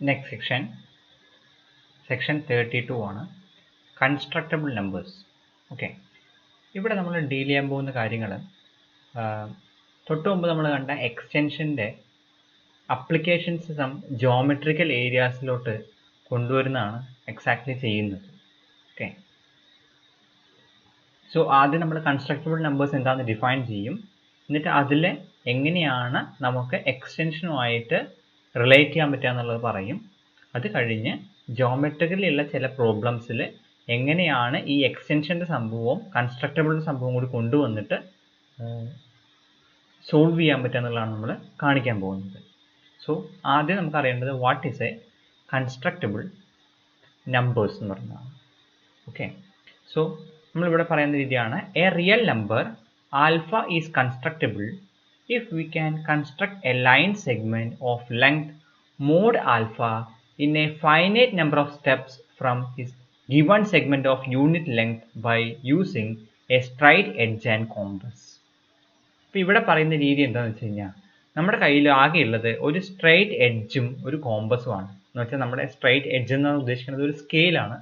Next section 32 ആണ് കൺസ്ട്രക്റ്റബിൾ numbers. Okay, ഇവിടെ നമ്മൾ ഡീൽ ചെയ്യാൻ പോകുന്ന കാര്യങ്ങൾ തൊട്ട് മുമ്പ് നമ്മൾ കണ്ട എക്സ്റ്റൻഷൻ്റെ അപ്ലിക്കേഷൻസ് ജോമെട്രിക്കൽ ഏരിയാസിലോട്ട് കൊണ്ടുവരുന്നതാണ് എക്സാക്ട്ലി ചെയ്യുന്നത്. ഓക്കെ, സോ ആദ്യം നമ്മൾ കൺസ്ട്രക്റ്റബിൾ നമ്പേഴ്സ് എന്താണെന്ന് ഡിഫൈൻ ചെയ്യും. എന്നിട്ട് അതിൽ എങ്ങനെയാണ് നമുക്ക് എക്സ്റ്റൻഷനുമായിട്ട് റിലേറ്റ് ചെയ്യാൻ പറ്റുക എന്നുള്ളത് പറയും. അത് കഴിഞ്ഞ് ജോമെട്രിക്കലിയുള്ള ചില പ്രോബ്ലംസിൽ എങ്ങനെയാണ് ഈ എക്സ്റ്റൻഷൻ്റെ സംഭവവും കൺസ്ട്രക്റ്റബിളിൻ്റെ സംഭവം കൂടി കൊണ്ടുവന്നിട്ട് സോൾവ് ചെയ്യാൻ പറ്റുക എന്നുള്ളതാണ് നമ്മൾ കാണിക്കാൻ പോകുന്നത്. സോ ആദ്യം നമുക്ക് അറിയേണ്ടത് what is a constructible numbers എന്ന് പറയുന്നതാണ്. ഓക്കെ, സോ നമ്മളിവിടെ പറയുന്ന രീതിയാണ് a real number alpha is constructible if we can construct a line segment of length mod alpha in a finite number of steps from his given segment of unit length by using a straight edge and compass. അപ്പോൾ ഇവിടെ പറയുന്ന രീതി എന്താണെന്ന് വെച്ച് കഴിഞ്ഞാൽ നമ്മുടെ കയ്യിൽ ആകെയുള്ളത് ഒരു സ്ട്രെയിറ്റ് എഡ്ജും ഒരു കോമ്പസും ആണ്. എന്ന് വെച്ചാൽ നമ്മുടെ സ്ട്രെയിറ്റ് എഡ്ജ് എന്നാണ് ഉദ്ദേശിക്കുന്നത് ഒരു സ്കെയിലാണ്.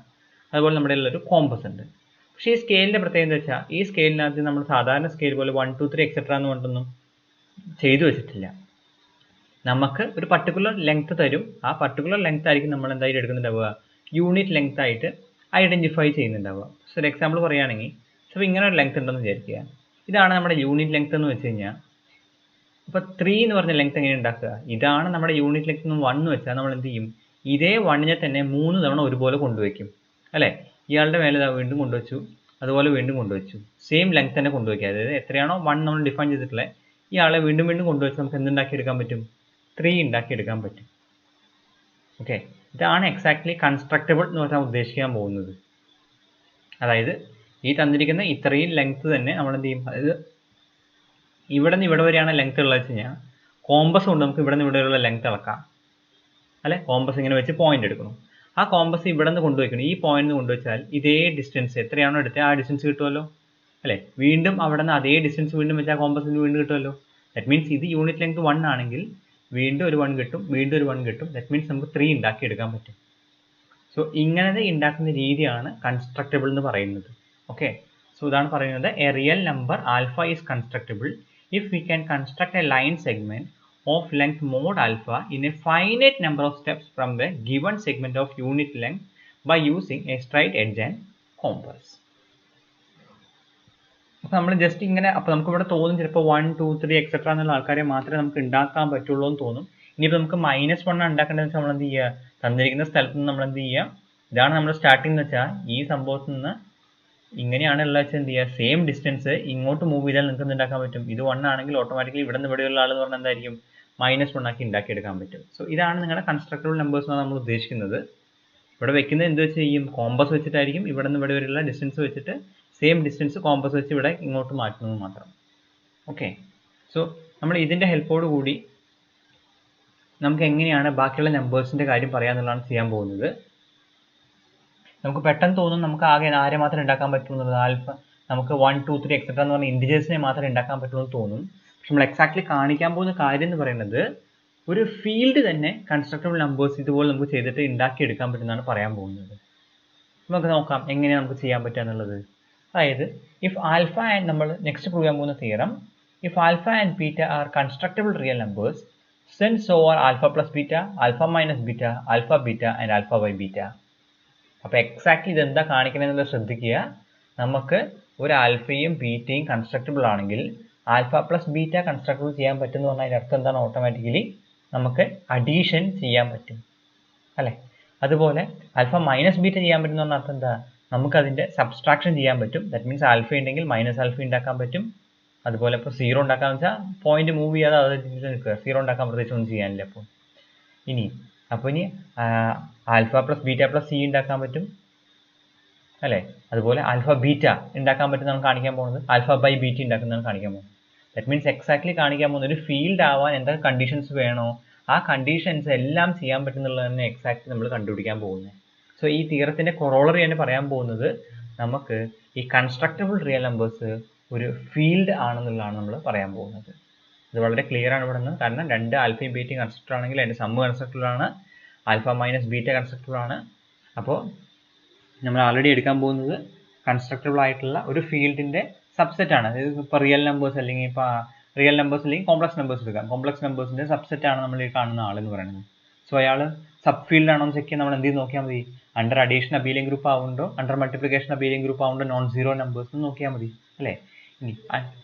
അതുപോലെ നമ്മുടെ ഒരു കോമ്പസ് ഉണ്ട്. പക്ഷേ ഈ സ്കെയിലിൻ്റെ പ്രത്യേകത എന്താ വെച്ചാൽ ഈ സ്കെയിലിനകത്ത് നമ്മൾ സാധാരണ സ്കെയിൽ പോലെ 1 2 3 എക്സെട്ര എന്ന് പറഞ്ഞൊന്നും ചെയ്തു വെച്ചിട്ടില്ല. നമുക്ക് ഒരു പർട്ടിക്കുലർ ലെങ്ത് തരും. ആ പർട്ടിക്കുലർ ലെങ്ത് ആയിരിക്കും നമ്മൾ എന്തായാലും എടുക്കുന്നുണ്ടാവുക, യൂണിറ്റ് ലെങ്ത് ആയിട്ട് ഐഡൻറ്റിഫൈ ചെയ്യുന്നുണ്ടാവുക. സോ ഒരു എക്സാമ്പിൾ പറയുകയാണെങ്കിൽ, സോ ഇങ്ങനെ ഒരു ലെങ്ത് ഉണ്ടെന്ന് വിചാരിക്കുക. ഇതാണ് നമ്മുടെ യൂണിറ്റ് ലെങ്ത് എന്ന് വെച്ച് കഴിഞ്ഞാൽ, ഇപ്പോൾ 3 എന്ന് പറഞ്ഞ ലെങ്ത് എങ്ങനെ ഉണ്ടാക്കുക? ഇതാണ് നമ്മുടെ യൂണിറ്റ് ലെങ്ത് 1 എന്ന് വെച്ചാൽ നമ്മൾ എന്ത് ചെയ്യും, ഇതേ 1നെ തന്നെ 3 തവണ ഒരുപോലെ കൊണ്ടുവയ്ക്കും അല്ലേ. ഇയാളുടെ മേലെ വീണ്ടും കൊണ്ടുവച്ചു, അതുപോലെ വീണ്ടും കൊണ്ടുവച്ചു, സെയിം ലെങ്ത് തന്നെ കൊണ്ടുവയ്ക്കുക. അതായത് എത്രയാണോ 1 നമ്മൾ ഡിഫൈൻ ചെയ്തിട്ടുള്ളത് ഇയാളെ വീണ്ടും വീണ്ടും കൊണ്ടുവച്ച് നമുക്ക് എന്തുണ്ടാക്കിയെടുക്കാൻ പറ്റും, 3 ഉണ്ടാക്കിയെടുക്കാൻ പറ്റും. ഓക്കെ, ഇതാണ് എക്സാക്ട്ലി കൺസ്ട്രക്റ്റബിൾ എന്ന് പറഞ്ഞാൽ ഉദ്ദേശിക്കാൻ പോകുന്നത്. അതായത് ഈ തന്നിരിക്കുന്ന ഇത്രയും ലെങ്ത് തന്നെ നമ്മൾ എന്ത് ചെയ്യും, അതായത് ഇവിടെ നിന്ന് ഇവിടെ വരെയാണ് ലെങ്ത് ഉള്ളത് വെച്ച് കഴിഞ്ഞാൽ കോമ്പസ് കൊണ്ട് നമുക്ക് ഇവിടെ നിന്ന് ഇവിടെയുള്ള ലെങ്ത് അളക്കാം അല്ലെ. കോമ്പസ് ഇങ്ങനെ വെച്ച് പോയിന്റ് എടുക്കണം. ആ കോമ്പസ് ഇവിടെ നിന്ന് കൊണ്ടുവയ്ക്കണം. ഈ പോയിന്റ് കൊണ്ടുവച്ചാൽ ഇതേ ഡിസ്റ്റൻസ് എത്രയാണോ എടുത്തത് ആ ഡിസ്റ്റൻസ് കിട്ടുമല്ലോ അല്ലേ. വീണ്ടും അവിടെ നിന്ന് അതേ ഡിസ്റ്റൻസ് വീണ്ടും വെച്ചാൽ കോമ്പസിന് വീണ്ടും കിട്ടുമല്ലോ. ദാറ്റ് മീൻസ് ഇത് യൂണിറ്റ് ലെങ്ത് 1 ആണെങ്കിൽ വീണ്ടും ഒരു 1 കിട്ടും, വീണ്ടും ഒരു 1 കിട്ടും. ദാറ്റ് മീൻസ് നമുക്ക് 3 ഉണ്ടാക്കിയെടുക്കാൻ പറ്റും. സോ ഇങ്ങനെ ഉണ്ടാക്കുന്ന രീതിയാണ് കൺസ്ട്രക്റ്റബിൾ എന്ന് പറയുന്നത്. ഓക്കെ, സോ ഇതാണ് പറയുന്നത് a real number alpha is constructible if we can construct a line segment of length mod alpha in a finite number of steps from the given segment of unit length by using a straight edge and compass. അപ്പോൾ നമ്മൾ just ഇങ്ങനെ, അപ്പോൾ നമുക്ക് ഇവിടെ തോന്നും ചിലപ്പോൾ 1 2 3 etcetera എന്നുള്ള ആൾക്കാരെ മാത്രമേ നമുക്ക് ഉണ്ടാക്കാൻ പറ്റുള്ളൂ എന്ന് തോന്നും. ഇനിയിപ്പോൾ നമുക്ക് -1 ഉണ്ടാക്കേണ്ടതെന്ന് വെച്ചാൽ നമ്മൾ എന്ത് ചെയ്യുക, തന്നിരിക്കുന്ന സ്ഥലത്ത് നിന്ന് നമ്മൾ എന്ത് ചെയ്യുക, ഇതാണ് നമ്മുടെ സ്റ്റാർട്ടിംഗ് എന്ന് വെച്ചാൽ ഈ സംഭവത്തിൽ നിന്ന് ഇങ്ങനെയാണ് ഉള്ളത് വെച്ചാൽ എന്ത് ചെയ്യുക, സെയിം ഡിസ്റ്റൻസ് ഇങ്ങോട്ട് മൂവ് ചെയ്താൽ നിങ്ങൾക്ക് എന്തുണ്ടാക്കാൻ പറ്റും, ഇത് 1 ആണെങ്കിൽ ഓട്ടോമാറ്റിക്കലി ഇവിടെ നിന്ന് ഇവിടെയുള്ള ആൾ എന്ന് പറഞ്ഞാൽ എന്തായിരിക്കും -1 ആക്കി ഉണ്ടാക്കിയെടുക്കാൻ പറ്റും. സോ ഇതാണ് നിങ്ങളുടെ കൺസ്ട്രക്റ്റബിൾ നമ്പേഴ്സ് എന്നാണ് നമ്മൾ ഉദ്ദേശിക്കുന്നത്. ഇവിടെ വെക്കുന്നത് എന്ത് വെച്ച് ചെയ്യും, കോമ്പസ് വെച്ചിട്ടായിരിക്കും. ഇവിടെ നിന്ന് ഇവിടെ വരെയുള്ള ഡിസ്റ്റൻസ് വെച്ചിട്ട് സെയിം ഡിസ്റ്റൻസ് കോമ്പസ് വെച്ച് ഇവിടെ ഇങ്ങോട്ട് മാറ്റുന്നത് മാത്രം. ഓക്കെ, സോ നമ്മൾ ഇതിൻ്റെ ഹെൽപ്പോട് കൂടി നമുക്ക് എങ്ങനെയാണ് ബാക്കിയുള്ള നമ്പേഴ്സിൻ്റെ കാര്യം പറയാമെന്നുള്ളതാണ് ചെയ്യാൻ പോകുന്നത്. നമുക്ക് പെട്ടെന്ന് തോന്നും നമുക്ക് ആകെ ആരെ മാത്രമേ ഉണ്ടാക്കാൻ പറ്റുള്ളൂ, ആൽഫ നമുക്ക് 1 2 3 എക്സെട്ര എന്ന് പറഞ്ഞ ഇൻഡിജേഴ്സിനെ മാത്രമേ ഉണ്ടാക്കാൻ പറ്റുള്ളൂ എന്ന് തോന്നും. പക്ഷെ നമ്മൾ എക്സാക്ട്ലി കാണിക്കാൻ പോകുന്ന കാര്യം എന്ന് പറയുന്നത് ഒരു ഫീൽഡ് തന്നെ കൺസ്ട്രക്റ്റബിൾ നമ്പേഴ്സ് ഇതുപോലെ നമുക്ക് ചെയ്തിട്ട് ഉണ്ടാക്കിയെടുക്കാൻ പറ്റുന്നതാണ് പറയാൻ പോകുന്നത്. നമുക്ക് നോക്കാം എങ്ങനെയാണ് നമുക്ക് ചെയ്യാൻ പറ്റുക എന്നുള്ളത്. അതായത് ഇഫ് ആൽഫ ആൻഡ്, നമ്മൾ നെക്സ്റ്റ് പ്രൂവ് ചെയ്യാൻ പോകുന്ന theorem, if alpha and beta are constructible real numbers then so are alpha plus beta, alpha minus beta, alpha beta and alpha by beta. അപ്പോൾ എക്സാക്ട്ലി ഇതെന്താ കാണിക്കണമെന്നുള്ളത് ശ്രദ്ധിക്കുക. നമുക്ക് ഒരു ആൽഫയും ബീറ്റയും കൺസ്ട്രക്റ്റബിൾ ആണെങ്കിൽ ആൽഫ പ്ലസ് ബീറ്റ കൺസ്ട്രക്റ്റബിൾ ചെയ്യാൻ പറ്റും എന്ന് പറഞ്ഞാൽ അതിൻ്റെ അർത്ഥം എന്താണ്, ഓട്ടോമാറ്റിക്കലി നമുക്ക് അഡീഷൻ ചെയ്യാൻ പറ്റും അല്ലേ. അതുപോലെ ആൽഫ മൈനസ് ബീറ്റ ചെയ്യാൻ പറ്റും എന്ന് പറഞ്ഞാൽ അർത്ഥം എന്താ, നമുക്കതിൻ്റെ സബ്സ്ട്രാക്ഷൻ ചെയ്യാൻ പറ്റും. ദാറ്റ് മീൻസ് ആൽഫ ഉണ്ടെങ്കിൽ മൈനസ് ആൽഫ ഉണ്ടാക്കാൻ പറ്റും. അതുപോലെ ഇപ്പോൾ 0 ഉണ്ടാക്കാന്ന് വെച്ചാൽ പോയിന്റ് മൂവ് ചെയ്യാതെ അത് നിൽക്കുക, 0 ഉണ്ടാക്കാൻ പ്രത്യേകിച്ച് ഒന്നും ചെയ്യാനില്ല. അപ്പോൾ ഇനി alpha plus beta plus C ഉണ്ടാക്കാൻ പറ്റും അല്ലേ. അതുപോലെ ആൽഫ ബീറ്റ ഉണ്ടാക്കാൻ പറ്റുന്നതാണ് കാണിക്കാൻ പോകുന്നത്. ആൽഫ ബൈ ബീറ്റ ഉണ്ടാക്കുന്നതാണ് കാണിക്കാൻ പോകുന്നത്. ദാറ്റ് മീൻസ് എക്സാക്ട്ലി കാണിക്കാൻ പോകുന്നത് ഒരു ഫീൽഡ് ആവാൻ എന്തൊക്കെ കണ്ടീഷൻസ് വേണോ ആ കണ്ടീഷൻസ് എല്ലാം ചെയ്യാൻ പറ്റുന്നുള്ളതാണ് എക്സാക്ട്ലി നമ്മൾ കണ്ടുപിടിക്കാൻ പോകുന്നത്. സോ ഈ തിയറത്തിൻ്റെ കൊറോളറി തന്നെ പറയാൻ പോകുന്നത് നമുക്ക് ഈ കൺസ്ട്രക്റ്റബിൾ റിയൽ നമ്പേഴ്സ് ഒരു ഫീൽഡ് ആണെന്നുള്ളതാണ് നമ്മൾ പറയാൻ പോകുന്നത്. ഇത് വളരെ ക്ലിയർ ആണ് ഇവിടെ നിന്ന്. കാരണം രണ്ട് ആൽഫയും ബീറ്റയും കൺസ്ട്രക്റ്റർ ആണെങ്കിൽ അതിൻ്റെ സമ്മ് കൺസ്ട്രക്റ്റർ ആണ്. ആൽഫ മൈനസ് ബീറ്റ കൺസ്ട്രക്റ്റബിൾ ആണ്. അപ്പോൾ നമ്മൾ ആൾറെഡി എടുക്കാൻ പോകുന്നത് കൺസ്ട്രക്റ്റബിൾ ആയിട്ടുള്ള ഒരു ഫീൽഡിൻ്റെ സബ്സെറ്റ് ആണ്. അതായത് ഇപ്പോൾ റിയൽ നമ്പേഴ്സ് അല്ലെങ്കിൽ കോംപ്ലക്സ് നമ്പേഴ്സ് എടുക്കാം. കോംപ്ലക്സ് നമ്പേഴ്സിൻ്റെ സബ്സെറ്റ് ആണ് നമ്മൾ ഈ കാണുന്ന ആളെന്ന് പറയുന്നത്. സോ അയാൾ സബ് ഫീൽഡ് ആണോ എന്ന് ചെക്ക് ചെയ്യാൻ നമ്മൾ എന്ത് ചെയ്ത് നോക്കിയാൽ മതി? അണ്ടർ അഡീഷൻ അബീലിയൻ ഗ്രൂപ്പ് ആവുന്നുണ്ടോ, അണ്ടർ മൾട്ടിപ്ലിക്കേഷൻ അബീലിയൻ ഗ്രൂപ്പ് ആവുന്നുണ്ടോ, നോൺ സീറോ നമ്പേഴ്സ് നോക്കിയാൽ മതി അല്ലേ. ഇനി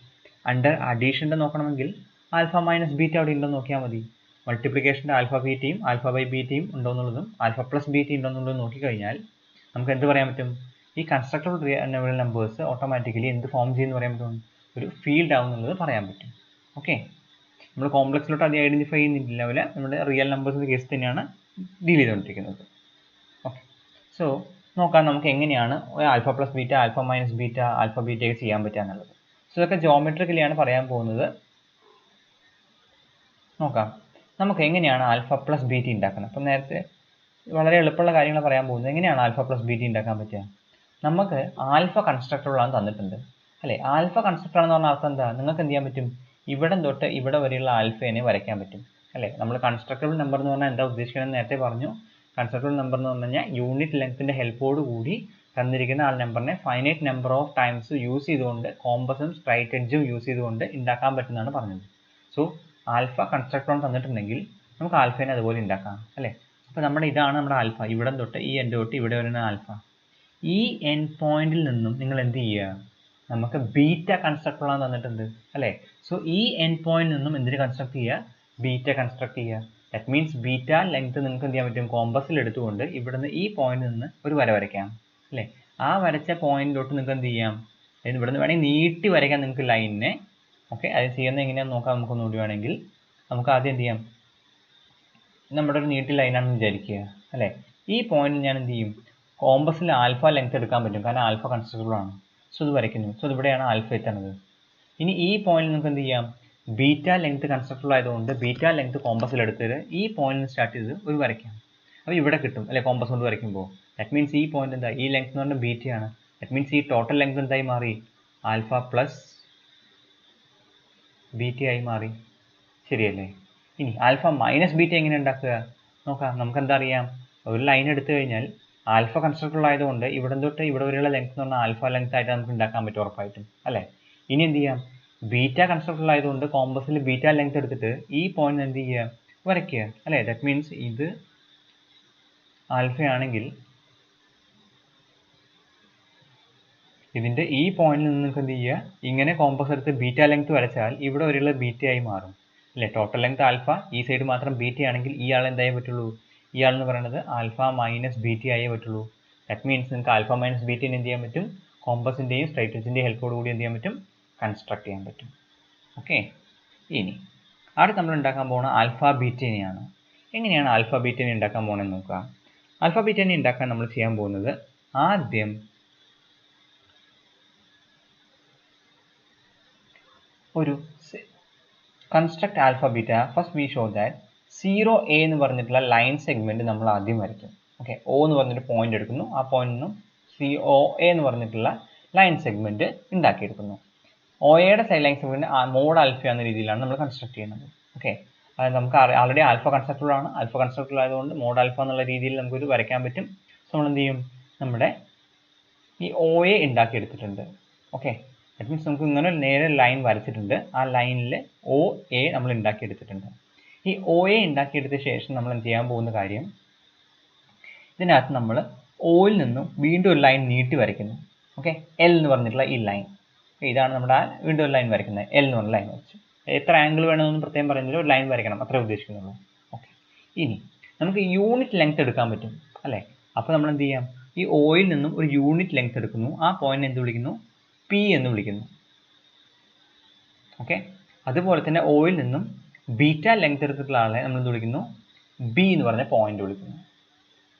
അണ്ടർ അഡീഷൻ്റെ നോക്കണമെങ്കിൽ ആൽഫ മൈനസ് ബീറ്റ അവിടെ ഉണ്ടോ നോക്കിയാൽ മതി. മൾട്ടിപ്ലിക്കേഷൻ്റെ ആൽഫ ബീറ്റയും ആൽഫ ബൈ ബീറ്റയും ഉണ്ടോ എന്നുള്ളതും ആൽഫ പ്ലസ് ബീറ്റ ഉണ്ടോ എന്നുള്ളതും നോക്കിക്കഴിഞ്ഞാൽ നമുക്ക് എന്ത് പറയാൻ പറ്റും? ഈ കൺസ്ട്രക്റ്റബിൾ റിയൽ നമ്പേഴ്സ് ഓട്ടോമാറ്റിക്കലി എന്ത് ഫോം ചെയ്യുമെന്ന് പറയാൻ പറ്റും? ഒരു ഫീൽഡ് ആവും എന്നുള്ളത് പറയാൻ പറ്റും. ഓക്കെ, നമ്മൾ കോംപ്ലക്സിലോട്ട് അത് ഐഡൻറ്റിഫൈ ചെയ്യുന്നില്ല പോലെ നമ്മുടെ റിയൽ നമ്പേഴ്സിൻ്റെ കേസ് തന്നെയാണ് ഡീൽ ചെയ്തുകൊണ്ടിരിക്കുന്നത്. ഓക്കെ, സോ നോക്കാം നമുക്ക് എങ്ങനെയാണ് alpha plus beta, alpha minus beta, alpha ബീറ്റയൊക്കെ ചെയ്യാൻ പറ്റുക എന്നുള്ളത്. സോ ഇതൊക്കെ ജോമെട്രിക്കലിയാണ് പറയാൻ പോകുന്നത്. നോക്കാം നമുക്ക് എങ്ങനെയാണ് ആൽഫ പ്ലസ് ബീറ്റ ഉണ്ടാക്കുന്നത്. അപ്പം നേരത്തെ വളരെ എളുപ്പമുള്ള കാര്യങ്ങൾ പറയാൻ പോകുന്നത്. എങ്ങനെയാണ് ആൽഫ പ്ലസ് ബീറ്റ ഉണ്ടാക്കാൻ പറ്റുക? നമുക്ക് ആൽഫ കൺസ്ട്രക്റ്റബിൾ ആണ് തന്നിട്ടുണ്ട് അല്ലേ. ആൽഫ കൺസ്ട്രക്റ്റബിൾ ആണെന്ന് പറഞ്ഞാൽ അർത്ഥം എന്താ? നിങ്ങൾക്ക് എന്ത് ചെയ്യാൻ പറ്റും? ഇവിടെ തൊട്ട് ഇവിടെ വരെയുള്ള ആൽഫേനെ വരയ്ക്കാൻ പറ്റും അല്ലേ. നമ്മൾ കൺസ്ട്രക്റ്റബിൾ നമ്പർ എന്ന് പറഞ്ഞാൽ എന്താ ഉദ്ദേശിക്കുന്നത് നേരത്തെ പറഞ്ഞു. കൺസ്ട്രക്റ്റബിൾ നമ്പർ എന്ന് പറഞ്ഞു കഴിഞ്ഞാൽ യൂണിറ്റ് ലെങ്ത്തിൻ്റെ ഹെൽപ്പോട് കൂടി തന്നിരിക്കുന്ന ആ നമ്പറിനെ finite number of times use ചെയ്തുകൊണ്ട് കോമ്പസും സ്ട്രൈറ്റ് എഡ്ജും യൂസ് ചെയ്തുകൊണ്ട് ഉണ്ടാക്കാൻ പറ്റുന്നതാണ് പറഞ്ഞത്. സോ ആൽഫ കൺസ്ട്രക്റ്റബിൾ തന്നിട്ടുണ്ടെങ്കിൽ നമുക്ക് ആൽഫേനെ അതുപോലെ ഉണ്ടാക്കാം അല്ലേ. അപ്പോൾ ഇതാണ് നമ്മുടെ ആൽഫ. ഇവിടെ തൊട്ട് ഈ എൻഡ് തൊട്ട് ഇവിടെ വരുന്ന ആൽഫ. ഈ എൻഡ് പോയിന്റിൽ നിന്നും നിങ്ങൾ എന്ത് ചെയ്യുക? നമുക്ക് ബീറ്റ കൺസ്ട്രക്റ്റബിൾ ആണ് തന്നിട്ടുണ്ട് അല്ലേ. സോ ഈ എൻഡ് പോയിന്റിൽ നിന്നും എന്തിന് കൺസ്ട്രക്ട് ചെയ്യുക? ബീറ്റ കൺസ്ട്രക്ട് ചെയ്യുക. ദാറ്റ് മീൻസ് ബീറ്റ ലെങ്ത് നിങ്ങൾക്ക് എന്ത് ചെയ്യാൻ പറ്റും? കോമ്പസിൽ എടുത്തുകൊണ്ട് ഇവിടുന്ന് ഈ പോയിന്റിൽ നിന്ന് ഒരു വര വരയ്ക്കാം അല്ലേ. ആ വരച്ച പോയിന്റിലോട്ട് നിങ്ങൾക്ക് എന്ത് ചെയ്യാം? ഇവിടുന്ന് വേണമെങ്കിൽ നീട്ടി വരയ്ക്കാം നിങ്ങൾക്ക് ലൈനിനെ. ഓക്കെ, അത് ചെയ്യുന്നത് എങ്ങനെയാണെന്ന് നോക്കാം നമുക്കൊന്നുകൂടി വേണമെങ്കിൽ. നമുക്ക് ആദ്യം എന്ത് ചെയ്യാം? നമ്മുടെ ഒരു നീട്ടി ലൈനാണെന്ന് വിചാരിക്കുക അല്ലേ. ഈ പോയിന്റ് ഞാൻ എന്ത് ചെയ്യും? കോമ്പസിൽ ആൽഫ ലെങ്ത് എടുക്കാൻ പറ്റും, കാരണം ആൽഫ കൺസ്ട്രക്റ്റബിൾ ആണ്. സോ ഇത് വരയ്ക്കുന്നു. സോ ഇവിടെയാണ് ആൽഫ എത്തുന്നത്. ഇനി ഈ പോയിന്റ് നമുക്ക് എന്ത് ചെയ്യാം? ബീറ്റ ലെങ്ത് കൺസ്ട്രക്റ്റബിൾ ആയതുകൊണ്ട് ബീറ്റ ലെങ്ത് കോമ്പസിൽ എടുത്തിട്ട് ഈ പോയിന്റ് സ്റ്റാർട്ട് ചെയ്ത് ഒരു വരയ്ക്കാം. അപ്പോൾ ഇവിടെ കിട്ടും അല്ലെ കോമ്പസ് കൊണ്ട് വരയ്ക്കുമ്പോൾ. ദാറ്റ് മീൻസ് ഈ പോയിന്റ് എന്താ? ഈ ലെങ്ത് എന്ന് പറഞ്ഞാൽ ബീറ്റയാണ്. ദാറ്റ് മീൻസ് ഈ ടോട്ടൽ ലെങ്ത് എന്തായി മാറി? ആൽഫ പ്ലസ് ബീറ്റ ആയി മാറി. ശരിയല്ലേ? ഇനി ആൽഫ മൈനസ് ബീറ്റ എങ്ങനെ ഉണ്ടാക്കുക നോക്കാം. നമുക്ക് എന്താ അറിയാം? ഒരു ലൈൻ എടുത്തു കഴിഞ്ഞാൽ ആൽഫ കൺസ്ട്രക്റ്റബിൾ ആയതുകൊണ്ട് ഇവിടെ തൊട്ട് ഇവിടെ വരെയുള്ള ലെങ്ത് എന്ന് പറഞ്ഞാൽ ആൽഫ ലെങ്ത് ആയിട്ട് നമുക്ക് ഉണ്ടാക്കാൻ പറ്റും ഉറപ്പായിട്ടും അല്ലേ. ഇനി എന്ത് ചെയ്യാം? ബീറ്റ കൺസ്ട്രക്റ്റബിൾ ആയതുകൊണ്ട് കോമ്പസിൽ ബീറ്റ ലെങ്ത് എടുത്തിട്ട് ഈ പോയിന്റ് എന്ത് ചെയ്യുക? വരയ്ക്കുക അല്ലേ. ദാറ്റ് മീൻസ് ഇത് ആൽഫ ആണെങ്കിൽ ഇതിൻ്റെ ഈ പോയിന്റിൽ നിന്ന് നിങ്ങൾക്ക് എന്ത് ചെയ്യുക? ഇങ്ങനെ കോമ്പസ് എടുത്ത് ബീറ്റ ലെങ്ത് വരച്ചാൽ ഇവിടെ വരെയുള്ള ബീറ്റ ആയി മാറും അല്ലേ. ടോട്ടൽ ലെങ്ത് ആൽഫ, ഈ സൈഡ് മാത്രം ബീറ്റ ആണെങ്കിൽ ഈ ആൾ എന്തായേ പറ്റുള്ളൂ? ഈ ആൾ എന്ന് പറയുന്നത് ആൽഫ മൈനസ് ബീറ്റ ആയേ പറ്റുള്ളൂ. ദാറ്റ് മീൻസ് നിങ്ങൾക്ക് ആൽഫ മൈനസ് ബീറ്റനെ എന്ത് ചെയ്യാൻ പറ്റും? കോമ്പസിൻ്റെയും സ്ട്രൈറ്റ് എഡ്ജിൻ്റെയും ഹെൽപ്പോട് കൂടി എന്ത് ചെയ്യാൻ പറ്റും? കൺസ്ട്രക്ട് ചെയ്യാൻ പറ്റും. ഓക്കെ, ഇനി അടുത്ത് നമ്മൾ ഉണ്ടാക്കാൻ പോകുന്ന ആൽഫ ബീറ്റനെയാണ്. എങ്ങനെയാണ് ആൽഫ ബീറ്റനെ ഉണ്ടാക്കാൻ പോകുന്നതെന്ന് നോക്കുക. ആൽഫ ബീറ്റനെ ഉണ്ടാക്കാൻ നമ്മൾ ചെയ്യാൻ പോകുന്നത് ആദ്യം ഒരു construct alpha beta. First we show that 0a എന്ന് പറഞ്ഞിട്ടുള്ള ലൈൻ സെഗ്മെന്റ് നമ്മൾ ആദ്യം വരയ്ക്കും. ഓക്കെ, O എന്ന് പറഞ്ഞൊരു പോയിന്റ് എടുക്കുന്നു. ആ പോയിന്റിൽ നിന്നും COA എന്ന് പറഞ്ഞിട്ടുള്ള ലൈൻ സെഗ്മെന്റ് ഉണ്ടാക്കിയെടുക്കുന്നു. OAയുടെ ലൈൻ സെഗ്മെന്റ് മോഡ് ആൽഫ എന്ന രീതിയിലാണ് നമ്മൾ കൺസ്ട്രക്ട് ചെയ്യുന്നത്. ഓക്കെ, അത് നമുക്ക് ആൾറെഡി ആൽഫ കൺസ്ട്രക്റ്റബിൾ ആണ്. ആൽഫ കൺസ്ട്രക്റ്റബിൾ ആയതുകൊണ്ട് മോഡ് ആൽഫ എന്നുള്ള രീതിയിൽ നമുക്കൊരു വരയ്ക്കാൻ പറ്റും. സോ നമ്മൾ എന്ത് ചെയ്യും? നമ്മുടെ ഈ OA ഉണ്ടാക്കിയെടുത്തിട്ടുണ്ട്. ഓക്കെ, ദാറ്റ് മീൻസ് നമുക്ക് ഇങ്ങനെ നേരെ ലൈൻ വരച്ചിട്ടുണ്ട്. ആ ലൈനിൽ OA നമ്മൾ ഉണ്ടാക്കിയെടുത്തിട്ടുണ്ട്. ഈ OA ഉണ്ടാക്കിയെടുത്ത ശേഷം നമ്മൾ എന്ത് ചെയ്യാൻ പോകുന്ന കാര്യം, ഇതിനകത്ത് നമ്മൾ Oയിൽ നിന്നും വീണ്ടും ഒരു ലൈൻ നീട്ടി വരയ്ക്കുന്നു. ഓക്കെ, L എന്ന് പറഞ്ഞിട്ടുള്ള ഈ ലൈൻ. ഇതാണ് നമ്മുടെ വീണ്ടും ഒരു ലൈൻ വരയ്ക്കുന്നത്. L എന്ന് പറഞ്ഞ ലൈൻ വരച്ചു. എത്ര ആംഗിൾ വേണമെന്നൊന്നും പ്രത്യേകം പറയുന്നില്ല, ഒരു ലൈൻ വരയ്ക്കണം, അത്രേ ഉദ്ദേശിക്കുന്നുള്ളൂ. ഓക്കെ, ഇനി നമുക്ക് യൂണിറ്റ് ലെങ്ത് എടുക്കാൻ പറ്റും അല്ലേ. അപ്പോൾ നമ്മൾ എന്ത് ചെയ്യാം? ഈ Oയിൽ നിന്നും ഒരു യൂണിറ്റ് ലെങ്ത് എടുക്കുന്നു. ആ പോയിന്റ് എന്ത് വിളിക്കുന്നു? P എന്ന് വിളിക്കുന്നു. ഓക്കെ, അതുപോലെ തന്നെ Oയിൽ നിന്നും ബീറ്റ ലെങ്ത് എടുത്തിട്ടുള്ള ആളെ നമ്മൾ എന്ത് വിളിക്കുന്നു? B എന്ന് പറഞ്ഞ പോയിന്റ് വിളിക്കുന്നു.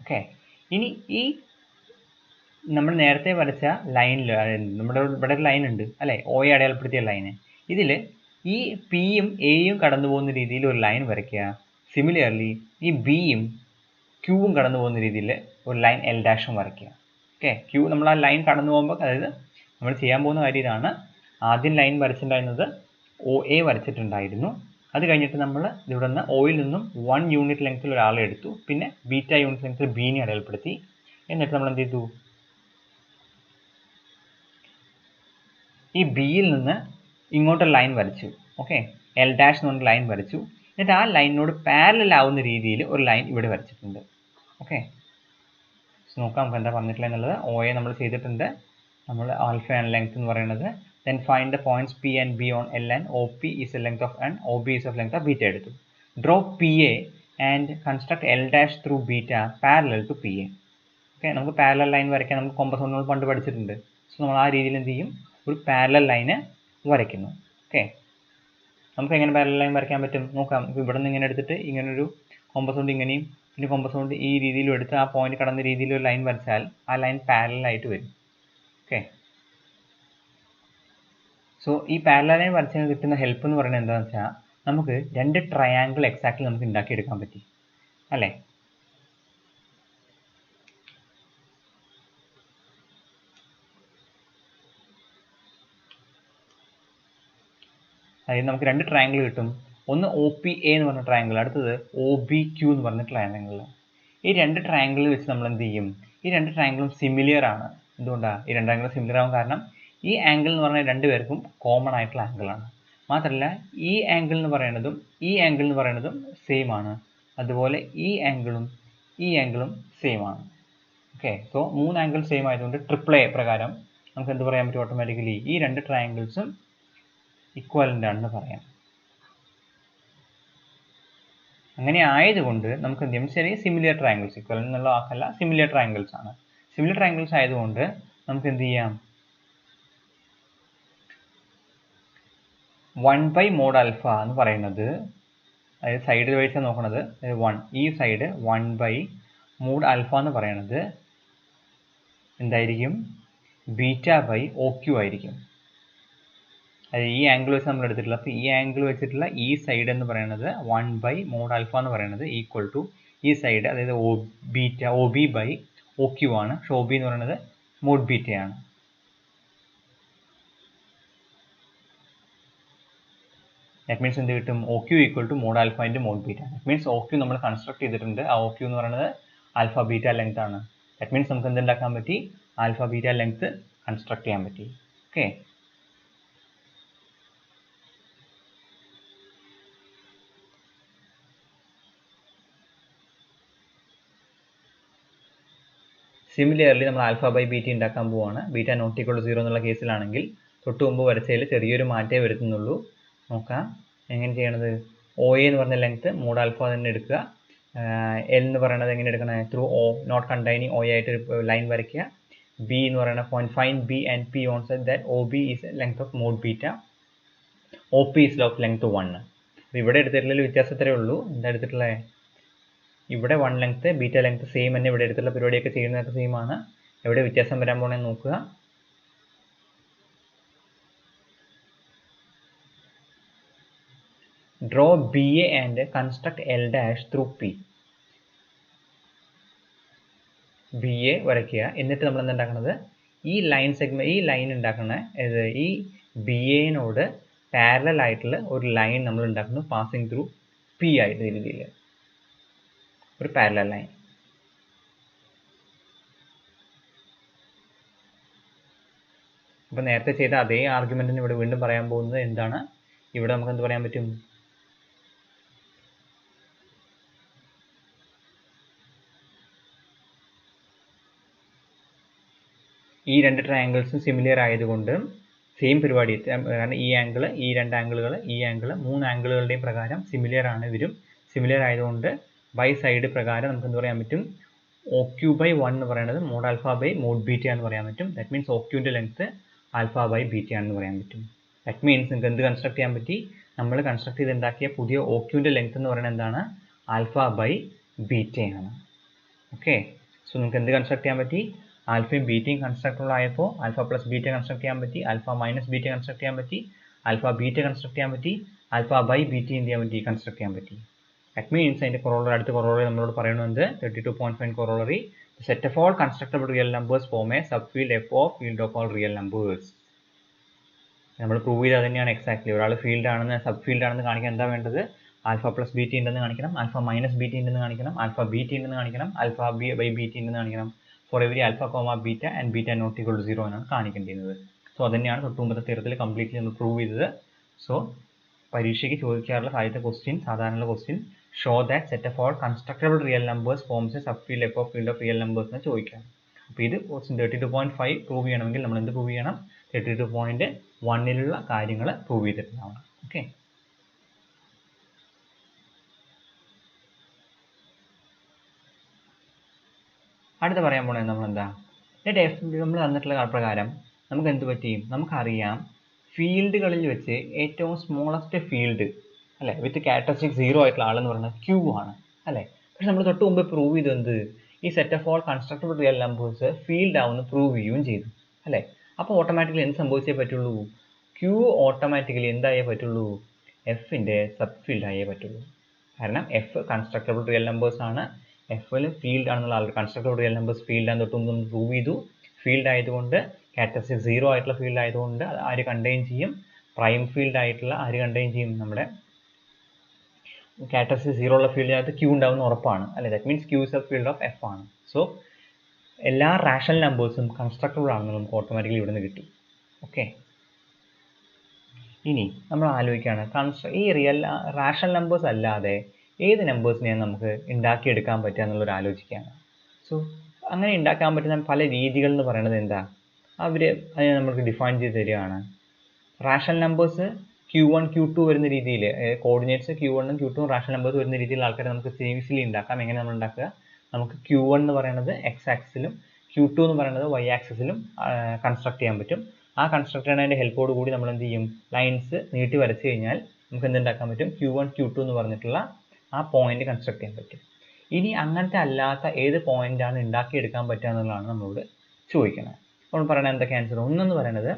ഓക്കെ, ഇനി ഈ നമ്മൾ നേരത്തെ വരച്ച ലൈനിൽ നമ്മുടെ ഇവിടെ ഒരു ലൈൻ ഉണ്ട് അല്ലേ, OA അടയാളപ്പെടുത്തിയ ലൈന്. ഇതിൽ ഈ Pയും Aയും കടന്നു പോകുന്ന രീതിയിൽ ഒരു ലൈൻ വരയ്ക്കുക. സിമിലർലി ഈ Bയും Qവും കടന്നു പോകുന്ന രീതിയിൽ ഒരു ലൈൻ L ഡാഷും വരയ്ക്കുക. ഓക്കെ, Q നമ്മൾ ആ ലൈൻ കടന്നു പോകുമ്പോൾ, അതായത് നമ്മൾ ചെയ്യാൻ പോകുന്ന കാര്യം ഇതാണ്. ആദ്യം ലൈൻ വരച്ചിട്ടുണ്ടായിരുന്നത് OA വരച്ചിട്ടുണ്ടായിരുന്നു. അത് കഴിഞ്ഞിട്ട് നമ്മൾ ഇവിടെ നിന്ന് ഓയിൽ നിന്നും 1 യൂണിറ്റ് ലെങ്ത്തിൽ ഒരാളെ എടുത്തു, പിന്നെ ബീറ്റ യൂണിറ്റ് ലെങ്ത്തിൽ ബീനെ അടയാളപ്പെടുത്തി. എന്നിട്ട് നമ്മൾ എന്ത് ചെയ്തു, ഈ ബിയിൽ നിന്ന് ഇങ്ങോട്ടൊരു ലൈൻ വരച്ചു. ഓക്കെ, എൽ ഡാഷ് എന്ന് പറഞ്ഞ ലൈൻ വരച്ചു. എന്നിട്ട് ആ ലൈനിനോട് പാരലൽ ആവുന്ന രീതിയിൽ ഒരു ലൈൻ ഇവിടെ വരച്ചിട്ടുണ്ട്. ഓക്കെ, നോക്കാം നമുക്ക് എന്താ പറഞ്ഞിട്ടുള്ളത് എന്നുള്ളത്. ഒ എ നമ്മൾ ചെയ്തിട്ടുണ്ട്. നമ്മൾ ആൽഫ ആൻഡ് ലെങ്ത് എന്ന് പറയുന്നത്. Then find the points P and B on L and OP is the length of and OB is the length of beta എടുത്തു. Draw PA and construct L dash through beta parallel to PA. Okay, നമുക്ക് parallel line വരയ്ക്കാൻ നമുക്ക് compass കൊണ്ട് നമ്മൾ പണ്ട് പഠിച്ചിട്ടുണ്ട്. So നമ്മൾ ആ രീതിയിൽ എന്ത് ചെയ്യും, ഒരു പാരലൽ ലൈന് വരയ്ക്കുന്നു. ഓക്കെ, നമുക്ക് എങ്ങനെ പാരലൽ ലൈൻ വരയ്ക്കാൻ പറ്റും നോക്കാം. ഇവിടെ നിന്ന് ഇങ്ങനെ എടുത്തിട്ട് ഇങ്ങനൊരു കോമ്പസ് കൊണ്ട് ഇങ്ങനെയും പിന്നെ കോമ്പസ് കൊണ്ട് ഈ രീതിയിലും എടുത്ത് ആ പോയിന്റ് കടന്ന രീതിയിൽ ഒരു ലൈൻ വരച്ചാൽ ആ ലൈൻ പാരലലായിട്ട് വരും. ഓക്കെ, സോ ഈ പാരലൽ ലൈൻ വരച്ചതിന് കിട്ടുന്ന ഹെൽപ്പ് എന്ന് പറയുന്നത് എന്താണെന്ന് വെച്ചാൽ നമുക്ക് 2 ട്രയാങ്കിൾ എക്സാക്ട്ലി നമുക്ക് ഉണ്ടാക്കിയെടുക്കാൻ പറ്റി അല്ലേ. അതായത് നമുക്ക് 2 ട്രയാങ്കിൾ കിട്ടും. ഒന്ന് ഒ പി എ എന്ന് പറഞ്ഞ ട്രയാങ്കിൾ, അടുത്തത് ഒ ബി ക്യൂ എന്ന് പറഞ്ഞ ട്രയാങ്കിൾ. ഈ 2 ട്രയാങ്കിൾ വെച്ച് നമ്മൾ എന്ത് ചെയ്യും, ഈ 2 ട്രയാങ്കിളും സിമിലിയർ ആണ്. എന്തുകൊണ്ടാണ് ഈ 2 ആംഗിളും സിമിലിയർ ആവും? കാരണം ഈ ആംഗിൾ എന്ന് പറഞ്ഞാൽ 2 പേർക്കും കോമൺ ആയിട്ടുള്ള ആംഗിളാണ്. മാത്രമല്ല ഈ ആംഗിൾ എന്ന് പറയുന്നതും ഈ ആംഗിൾ എന്ന് പറയുന്നതും സെയിം ആണ്. അതുപോലെ ഈ ആംഗിളും സെയിം ആണ്. ഓക്കെ, സോ 3 ആംഗിൾ സെയിം ആയതുകൊണ്ട് ട്രിപ്പിൾ എ പ്രകാരം നമുക്ക് എന്ത് പറയാൻ പറ്റും, ഓട്ടോമാറ്റിക്കലി ഈ 2 ട്രയാങ്കിൾസും ഇക്വലൻ്റ് ആണെന്ന് പറയാം. അങ്ങനെ ആയതുകൊണ്ട് നമുക്ക് എന്ത് ചെയ്യും, ശരി സിമിലിയർ ട്രയാങ്കിൾസ്, ഇക്വലൻ്റ് എന്നുള്ള വാക്കല്ല, സിമിലിയർ ട്രയാങ്കിൾസ് ആണ്. സിമിലിയർ ട്രയാങ്കിൾസ് ആയതുകൊണ്ട് നമുക്ക് എന്ത് ചെയ്യാം, 1/mod alpha എന്ന് പറയുന്നത്, അതായത് സൈഡ് വൈസ് നോക്കുന്നത് 1, ഈ സൈഡ് 1/mod alpha എന്ന് പറയുന്നത് എന്തായിരിക്കും, β/OQ ആയിരിക്കും. അതായത് ഈ ആംഗിൾ വെച്ച് നമ്മൾ എടുത്തിട്ടുള്ള, അപ്പോൾ ഈ ആംഗിൾ വെച്ചിട്ടുള്ള ഈ സൈഡ് എന്ന് പറയുന്നത് 1/mod alpha എന്ന് പറയുന്നത് ഈക്വൽ ടു ഈ സൈഡ്, അതായത് OB/OQ ആണ്. പക്ഷേ OB എന്ന് പറയുന്നത് mod β ആണ്. ദാറ്റ് മീൻസ് എന്ത് കിട്ടും, OQ equal to mod alpha into mod β. That means OQ നമ്മൾ കൺസ്ട്രക്ട് ചെയ്തിട്ടുണ്ട്. ആ OQ എന്ന് പറയുന്നത് ആൽഫ ബീറ്റ ലെങ്ത് ആണ്. ദാറ്റ് മീൻസ് നമുക്ക് എന്തുണ്ടാക്കാൻ പറ്റി, ആൽഫ ബീറ്റ ലെങ്ത് കൺസ്ട്രക്ട് ചെയ്യാൻ പറ്റി. ഓക്കെ, സിമിലർലി നമ്മൾ ആൽഫ ബൈ ബീറ്റ ഉണ്ടാക്കാൻ പോവാണ്. ബീറ്റ നോട്ട് ഈക്വൽ ടു 0 എന്നുള്ള കേസിലാണെങ്കിൽ തൊട്ട് മുമ്പ് വരച്ചതിൽ ചെറിയൊരു മാറ്റേ വരുത്തുന്നുള്ളൂ. നോക്കാം എങ്ങനെ ചെയ്യണത്. ഒ എ എന്ന് പറഞ്ഞ ലെങ്ത് മോഡ് ആൽഫ തന്നെ എടുക്കുക. എൽ എന്ന് പറയുന്നത് എങ്ങനെ എടുക്കണേ, through O not containing O ആയിട്ട് ലൈൻ വരയ്ക്കുക. ബി എന്ന് പറയുന്ന point, fine B and P on set that O B is length of mod beta, O P is of length 1. അപ്പോൾ ഇവിടെ എടുത്തിട്ടുള്ള വ്യത്യാസത്രേ ഉള്ളൂ. എന്താ എടുത്തിട്ടുള്ളത്, ഇവിടെ 1 ലെങ്ത് ബീറ്റ ലെങ്ത് സെയിം തന്നെ, ഇവിടെ എടുത്തുള്ള പരിപാടിയൊക്കെ ചെയ്യുന്നതൊക്കെ സെയിം ആണ്. എവിടെ വ്യത്യാസം വരാൻ പോകണമെന്ന് നോക്കുക. Draw B A and construct L dash through P. B A വരയ്ക്കുക. എന്നിട്ട് നമ്മൾ എന്താ ഉണ്ടാക്കുന്നത്, ഈ ലൈൻ സെഗ്മെന്റ്, ഈ ലൈൻ ഉണ്ടാക്കുന്ന ഈ ബി എനോട് പാരലൽ ആയിട്ടുള്ള ഒരു ലൈൻ നമ്മൾ ഉണ്ടാക്കുന്നു, പാസിംഗ് ത്രൂ പി ആയിട്ട് രീതിയിൽ ഒരു പാരലൽ ലൈൻ. അപ്പോൾ നേരത്തെ ചെയ്ത അതേ ആർഗ്യുമെന്റിന് ഇവിടെ വീണ്ടും പറയാൻ പോകുന്നത് എന്താണ്, ഇവിടെ നമുക്ക് എന്ത് പറയാൻ പറ്റും, ഈ 2 ട്രയാങ്കിൾസും സിമിലിയർ ആയതുകൊണ്ട് സെയിം പരിപാടി, കാരണം ഈ ആംഗിൾ, ഈ 2 ആംഗിളുകൾ, ഈ ആംഗിൾ, 3 ആംഗിളുകളുടെയും പ്രകാരം സിമിലിയർ ആണ് ഇവരും. സിമിലിയർ ആയതുകൊണ്ട് ബൈ സൈഡ് പ്രകാരം നമുക്ക് എന്ത് പറയാൻ പറ്റും, OQ/1 എന്ന് പറയുന്നത് mod alpha by mod beta എന്ന് പറയാൻ പറ്റും. ദാറ്റ് മീൻസ് OQൻ്റെ ലെങ്ത് ആൽഫ ബൈ ബീറ്റ ആണെന്ന് പറയാൻ പറ്റും. ദാറ്റ് മീൻസ് നിങ്ങൾക്ക് എന്ത് കൺസ്ട്രക്ട് ചെയ്യാൻ പറ്റി, നമ്മൾ കൺസ്ട്രക്ട് ചെയ്തുണ്ടാക്കിയ പുതിയ OQൻ്റെ ലെങ്ത് എന്ന് പറയുന്നത് എന്താണ്, ആൽഫ ബൈ ബീറ്റയാണ്. ഓക്കെ, സോ നിങ്ങൾക്ക് എന്ത് കൺസ്ട്രക്ട് ചെയ്യാൻ പറ്റി, ആൽഫയും ബീറ്റയും കൺസ്ട്രക്ടബിൾ ആയപ്പോൾ ആൽഫ പ്ലസ് ബീറ്റ കൺസ്ട്രക്ട് ചെയ്യാൻ പറ്റി, ആൽഫ മൈനസ് ബീറ്റ കൺസ്ട്രക്ട് ചെയ്യാൻ പറ്റി, ആൽഫ ബീറ്റ കൺസ്ട്രക്ട് ചെയ്യാൻ പറ്റി, ആൽഫ ബൈ ബീറ്റ എന്ത് ചെയ്യാൻ പറ്റി, കൺസ്ട്രക്ട് ചെയ്യാൻ പറ്റി. ദാറ്റ് മീൻസ് അതിൻ്റെ കൊറോളറി, അടുത്ത കൊറോളറി നമ്മളോട് പറയുന്നത് 32.5 corollary, set of all constructible real numbers form a sub field F of field of all real numbers. നമ്മൾ പ്രൂവ് ചെയ്ത് അത് തന്നെയാണ് എക്സാക്ട്ലി. ഒരാൾ ഫീൽഡ് ആണെന്ന് സബ് ഫീൽഡ് ആണെന്ന് കാണിക്കാൻ എന്താ വേണ്ടത്? ആൽഫ പ്ലസ് ബി ടി ഉണ്ടെന്ന് കാണിക്കണം, ആൽഫ മൈനസ് ബി ടി ഉണ്ടെന്ന് കാണിക്കണം, ആൽഫ ബി ടി ഉണ്ടെന്ന് കാണിക്കണം, alpha b by b t ഉണ്ടെന്ന് കാണിക്കണം. For every alpha comma beta and beta not equal to 0 എന്നാണ് കാണിക്കേണ്ടത്. സോ അതന്നെയാണ് തൊട്ട് മുമ്പത്തെ തിയറത്തിൽ കംപ്ലീറ്റ്ലി നമ്മൾ പ്രൂവ് ചെയ്തത്. സോ പരീക്ഷയ്ക്ക് ചോദിക്കാറുള്ള ആദ്യത്തെ ക്വസ്റ്റ്യൻ, സാധാരണ question, show that set of all constructible real numbers forms a sub field F of field of real numbers എന്ന് ചോദിക്കാം. അപ്പോൾ ഇത് ക്വസ്റ്റ്യൻ 32.5 പ്രൂവ് ചെയ്യണമെങ്കിൽ നമ്മൾ എന്ത് പ്രൂവ് ചെയ്യണം? 32.1 കാര്യങ്ങൾ പ്രൂവ് ചെയ്തിട്ടുണ്ടാവണം. ഓക്കെ. അടുത്ത പറയാൻ പോണത് നമ്മളെന്താ, നമ്മൾ തന്നിട്ടുള്ള പ്രകാരം നമുക്ക് എന്ത് പറ്റിയും, നമുക്കറിയാം ഫീൽഡുകളിൽ വെച്ച് ഏറ്റവും സ്മോളസ്റ്റ് ഫീൽഡ് അല്ലേ വിത്ത് ക്യാരക്ടറിസ്റ്റിക് 0 ആയിട്ടുള്ള ആളെന്ന് പറയുന്നത് ക്യൂ ആണ് അല്ലേ. പക്ഷെ നമ്മൾ തൊട്ട് മുമ്പ് പ്രൂവ് ചെയ്തത് എന്ത്? ഈ set of all constructible real numbers field ആവുമെന്ന് പ്രൂവ് ചെയ്യുകയും ചെയ്തു അല്ലേ. അപ്പോൾ ഓട്ടോമാറ്റിക്കലി എന്ത് സംഭവിച്ചേ പറ്റുള്ളൂ? ക്യൂ ഓട്ടോമാറ്റിക്കലി എന്തായേ പറ്റുള്ളൂ? എഫിൻ്റെ സബ് ഫീൽഡ് ആയേ പറ്റുള്ളൂ. കാരണം എഫ് കൺസ്ട്രക്റ്റബിൾ റിയൽ നമ്പേഴ്സ് ആണ്, എഫിൽ ഫീൽഡ് ആണെന്നുള്ള ആൾ കൺസ്ട്രക്റ്റബിൾ റിയൽ നമ്പേഴ്സ് ഫീൽഡ് ആണെന്ന് തൊട്ട് മുമ്പ് പ്രൂവ് ചെയ്തു. ഫീൽഡ് ആയതുകൊണ്ട് ക്യാരക്ടറിസ്റ്റിക് 0 ആയിട്ടുള്ള ഫീൽഡ് ആയതുകൊണ്ട് ആര് കണ്ടെയ്ൻ ചെയ്യും? പ്രൈം ഫീൽഡ് ആയിട്ടുള്ള ആര് കണ്ടെയ്ൻ ചെയ്യും? നമ്മുടെ ക്യാരക്ടറിസ്റ്റിക് 0 ഉള്ള ഫീൽഡിനകത്ത് ക്യൂ ഉണ്ടാവുന്ന ഉറപ്പാണ് അല്ലേ. That means Q subfield of F ആണ്. സോ എല്ലാ റാഷണൽ നമ്പേഴ്സും കൺസ്ട്രക്റ്റബിൾ ആണെന്ന് നമുക്ക് ഓട്ടോമാറ്റിക്കലി ഇവിടെ നിന്ന് കിട്ടി. ഓക്കെ. ഇനി നമ്മൾ ആലോചിക്കുകയാണ് ഈ റിയൽ റാഷണൽ നമ്പേഴ്സ് അല്ലാതെ ഏത് നമ്പേഴ്സിനെയാണ് നമുക്ക് ഉണ്ടാക്കിയെടുക്കാൻ പറ്റുക എന്നുള്ളൊരു ആലോചിക്കുകയാണ്. സോ അങ്ങനെ ഉണ്ടാക്കാൻ പറ്റുന്ന പല രീതികൾ എന്ന് പറയുന്നത് എന്താ? അതിനെ നമുക്ക് ഡിഫൈൻ ചെയ്ത് തരികയാണ്. റാഷണൽ നമ്പേഴ്സ് Q1 Q2 വരുന്ന രീതിയിൽ, കോർഡിനേറ്റ്സ് Q1 ഉം Q2 റാഷണൽ നമ്പേഴ്സ് വരുന്ന രീതിയിലുള്ള ആൾക്കാരെ നമുക്ക് ഈസിലി ഉണ്ടാക്കാം. എങ്ങനെ നമ്മൾ ഉണ്ടാക്കുക? നമുക്ക് Q1 എന്ന് പറയുന്നത് എക്സ് ആക്സിലും Q2 എന്ന് പറയുന്നത് വൈ ആക്സിസിലും കൺസ്ട്രക്ട് ചെയ്യാൻ പറ്റും. ആ കൺസ്ട്രക്ട് ചെയ്യുന്നതിൻ്റെ ഹെൽപ്പോട് കൂടി നമ്മൾ എന്ത് ചെയ്യും? ലൈൻസ് നീട്ടി വരച്ച് കഴിഞ്ഞാൽ നമുക്ക് എന്തുണ്ടാക്കാൻ പറ്റും? Q1 Q2 എന്ന് പറഞ്ഞിട്ടുള്ള ആ പോയിന്റ് കൺസ്ട്രക്ട് ചെയ്യാൻ പറ്റും. ഇനി അങ്ങനത്തെ അല്ലാത്ത ഏത് പോയിന്റാണ് ഉണ്ടാക്കിയെടുക്കാൻ പറ്റുക എന്നുള്ളതാണ് നമ്മളോട് ചോദിക്കുന്നത്. നമ്മൾ പറയുന്നത് എന്തൊക്കെ ആൻസർ? ഒന്നെന്ന് പറയുന്നത്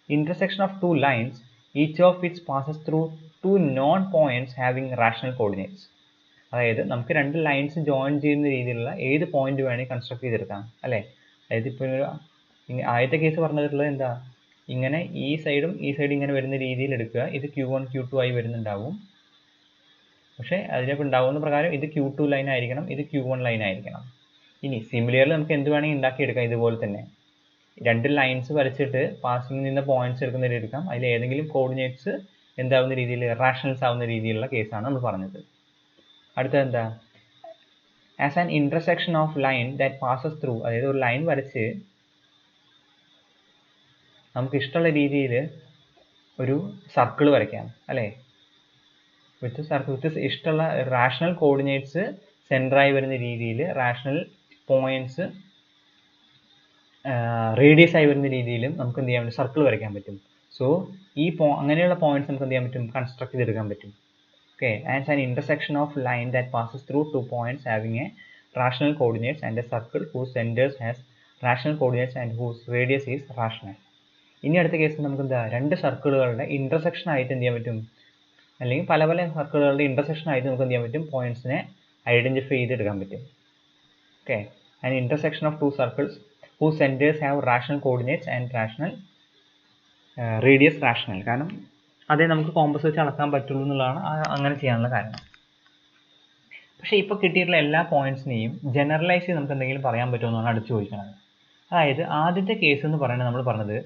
intersection of two lines, each of which passes through two known points having rational coordinates. അതായത് നമുക്ക് രണ്ട് ലൈൻസ് ജോയിൻ ചെയ്യുന്ന രീതിയിലുള്ള ഏത് പോയിന്റ് വേണമെങ്കിൽ കൺസ്ട്രക്ട് ചെയ്തെടുക്കാം അല്ലേ. അതായത് ഇപ്പോൾ ആദ്യത്തെ കേസ് പറഞ്ഞിട്ടുള്ളത് എന്താ? ഇങ്ങനെ ഈ സൈഡും ഈ സൈഡും ഇങ്ങനെ വരുന്ന രീതിയിൽ എടുക്കുക. ഇത് Q1 Q2 ആയി വരുന്നുണ്ടാവും. പക്ഷേ അതിനിപ്പോൾ ഉണ്ടാവുന്ന പ്രകാരം ഇത് Q2 ലൈൻ ആയിരിക്കണം, ഇത് Q1 ലൈൻ ആയിരിക്കണം. ഇനി സിമിലർലി നമുക്ക് എന്ത് വേണമെങ്കിൽ ഉണ്ടാക്കിയെടുക്കാം ഇതുപോലെ തന്നെ. രണ്ട് ലൈൻസ് വരച്ചിട്ട് പാസിംഗ് നിന്ന് പോയിന്റ്സ് എടുക്കുന്ന രീതി എടുക്കാം. അതിൽ ഏതെങ്കിലും കോർഡിനേറ്റ്സ് എന്താവുന്ന രീതിയിൽ റാഷണൽസ് ആവുന്ന രീതിയിലുള്ള കേസാണ് നമ്മൾ പറഞ്ഞത്. അടുത്തത് എന്താ? As an intersection of line that passes through, അതായത് ഒരു ലൈൻ വരച്ച് നമുക്ക് ഇഷ്ടമുള്ള രീതിയിൽ ഒരു സർക്കിൾ വരയ്ക്കാം അല്ലേ. വിത്ത് ഇഷ്ടമുള്ള റാഷണൽ കോർഡിനേറ്റ്സ് സെൻറ്ററായി വരുന്ന രീതിയിൽ റാഷണൽ പോയിന്റ്സ് റേഡിയസ് ആയി വരുന്ന രീതിയിലും നമുക്ക് എന്ത് ചെയ്യാൻ പറ്റും? സർക്കിൾ വരയ്ക്കാൻ പറ്റും. സോ ഈ അങ്ങനെയുള്ള പോയിന്റ്സ് നമുക്ക് എന്ത് ചെയ്യാൻ പറ്റും? കൺസ്ട്രക്ട് ചെയ്തെടുക്കാൻ പറ്റും. Okay. And an intersection of line that passes through two points having a rational coordinates and a circle whose centres has rational coordinates and whose radius is rational. ഇനി അടുത്ത കേസിൽ നമുക്ക് എന്താ? രണ്ട് സർക്കിളുകളുടെ ഇന്റർസെക്ഷൻ ആയിട്ട് എന്ത് ചെയ്യാൻ പറ്റും? അല്ലെങ്കിൽ പല പല സർക്കിളുകളുടെ ഇന്റർസെക്ഷൻ ആയിട്ട് നമുക്ക് എന്ത് ചെയ്യാൻ പറ്റും? പോയിന്റ്സിനെ ഐഡന്റിഫൈ ചെയ്തെടുക്കാൻ പറ്റും. Okay. An intersection of two circles whose centers have rational coordinates and rational radius rational. കാരണം അതേ നമുക്ക് കോമ്പസ് വെച്ച് അളക്കാൻ പറ്റുള്ളൂ എന്നുള്ളതാണ് അങ്ങനെ ചെയ്യാനുള്ള കാരണം. പക്ഷേ ഇപ്പോൾ കിട്ടിയിട്ടുള്ള എല്ലാ പോയിന്റ്സിനെയും ജനറലൈസ് ചെയ്ത് നമുക്ക് എന്തെങ്കിലും പറയാൻ പറ്റുമോ എന്നാണ് അടുത്ത് ചോദിക്കുന്നത്. അതായത് ആദ്യത്തെ കേസ് എന്ന് പറയുന്നത് നമ്മൾ പറഞ്ഞത്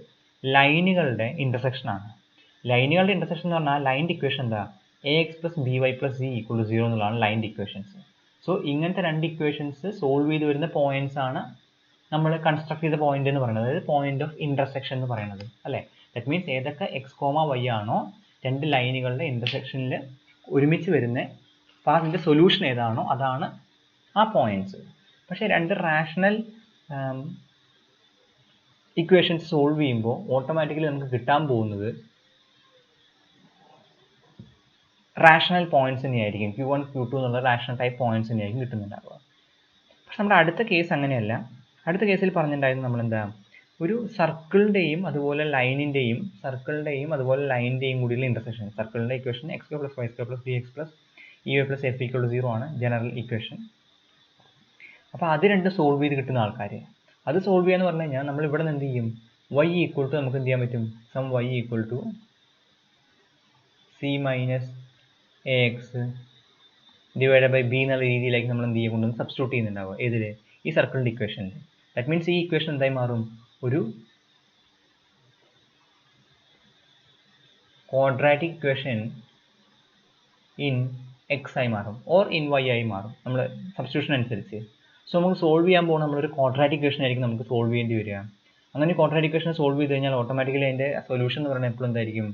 ലൈനുകളുടെ ഇന്റർസെക്ഷൻ ആണ്. ലൈനുകളുടെ ഇന്റർസെക്ഷൻ എന്ന് പറഞ്ഞാൽ ലൈൻ്റെ ഇക്വേഷൻ എന്താ? AX + BY + Z = 0 എന്നുള്ളതാണ് ലൈൻ്റെ ഇക്വേഷൻസ്. സോ ഇങ്ങനത്തെ രണ്ട് ഇക്വേഷൻസ് സോൾവ് ചെയ്ത് വരുന്ന പോയിന്റ്സ് ആണ് നമ്മൾ കൺസ്ട്രക്ട് ചെയ്ത പോയിന്റ് എന്ന് പറയുന്നത്, അതായത് പോയിന്റ് ഓഫ് ഇന്റർസെക്ഷൻ എന്ന് പറയുന്നത് അല്ലേ. ദാറ്റ് മീൻസ് ഏതൊക്കെ X, Y ആണോ രണ്ട് ലൈനുകളുടെ ഇന്റർസെക്ഷനിൽ ഒരുമിച്ച് വരുന്ന അതിൻ്റെ സൊല്യൂഷൻ ഏതാണോ അതാണ് ആ പോയിന്റ്സ്. പക്ഷേ രണ്ട് റാഷണൽ ഇക്വേഷൻസ് സോൾവ് ചെയ്യുമ്പോൾ ഓട്ടോമാറ്റിക്കലി നമുക്ക് കിട്ടാൻ പോകുന്നത് റാഷണൽ പോയിന്റ്സ് തന്നെയായിരിക്കും. Q1 Q2 എന്നുള്ള റാഷണൽ ടൈപ്പ് പോയിന്റ്സ് തന്നെയായിരിക്കും കിട്ടുന്നുണ്ടാവുക. പക്ഷെ നമ്മുടെ അടുത്ത കേസ് അങ്ങനെയല്ല. അടുത്ത കേസിൽ പറഞ്ഞിട്ടുണ്ടായിരുന്നു നമ്മളെന്താ? ഒരു സർക്കിളിൻ്റെയും അതുപോലെ ലൈനിൻ്റെയും അതുപോലെ ലൈനിൻ്റെയും കൂടിയുള്ള ഇന്റർസെക്ഷൻ. സർക്കിളിൻ്റെ equation x² + y² + bx + ey + f = 0 ആണ് ജനറൽ ഇക്വേഷൻ. അപ്പോൾ അത് രണ്ട് സോൾവ് ചെയ്ത് കിട്ടുന്ന ആൾക്കാർ, അത് സോൾവ് ചെയ്യാന്ന് പറഞ്ഞു കഴിഞ്ഞാൽ നമ്മൾ ഇവിടെ നിന്ന് എന്ത് ചെയ്യും? y ഈക്വൽ ടു നമുക്ക് എന്ത് ചെയ്യാൻ പറ്റും, some y equal to c minus a x divide by b എന്നുള്ള രീതിയിലേക്ക് നമ്മൾ എന്ത് ചെയ്യും, കൊണ്ടുവന്ന് സബ്സ്റ്റിറ്റ്യൂട്ട് ചെയ്യുന്നുണ്ടാവുക ഏതിൽ, ഈ സർക്കിളിൻ്റെ ഇക്വേഷനിൽ. ദാറ്റ് മീൻസ് ഈ ഇക്വേഷൻ എന്തായി മാറും, ഒരു ക്വാഡ്രാറ്റിക് ഇക്വേഷൻ ഇൻ എക്സ് ആയി മാറും ഓർ ഇൻ വൈ ആയി മാറും നമ്മൾ സബ്സ്റ്റിറ്റ്യൂഷൻ അനുസരിച്ച്. സോ നമുക്ക് സോൾവ് ചെയ്യാൻ പോകുന്ന നമ്മളൊരു ക്വാഡ്രാറ്റിക് ഇക്വേഷൻ ആയിരിക്കും നമുക്ക് സോൾവ് ചെയ്യേണ്ടി വരിക. അങ്ങനെ ക്വാഡ്രാറ്റിക് ഇക്വേഷൻ സോൾവ് ചെയ്ത് കഴിഞ്ഞാൽ ഓട്ടോമാറ്റിക്കലി അതിൻ്റെ സൊല്യൂഷൻ എന്ന് പറയുന്നത് എപ്പോഴും എന്തായിരിക്കും,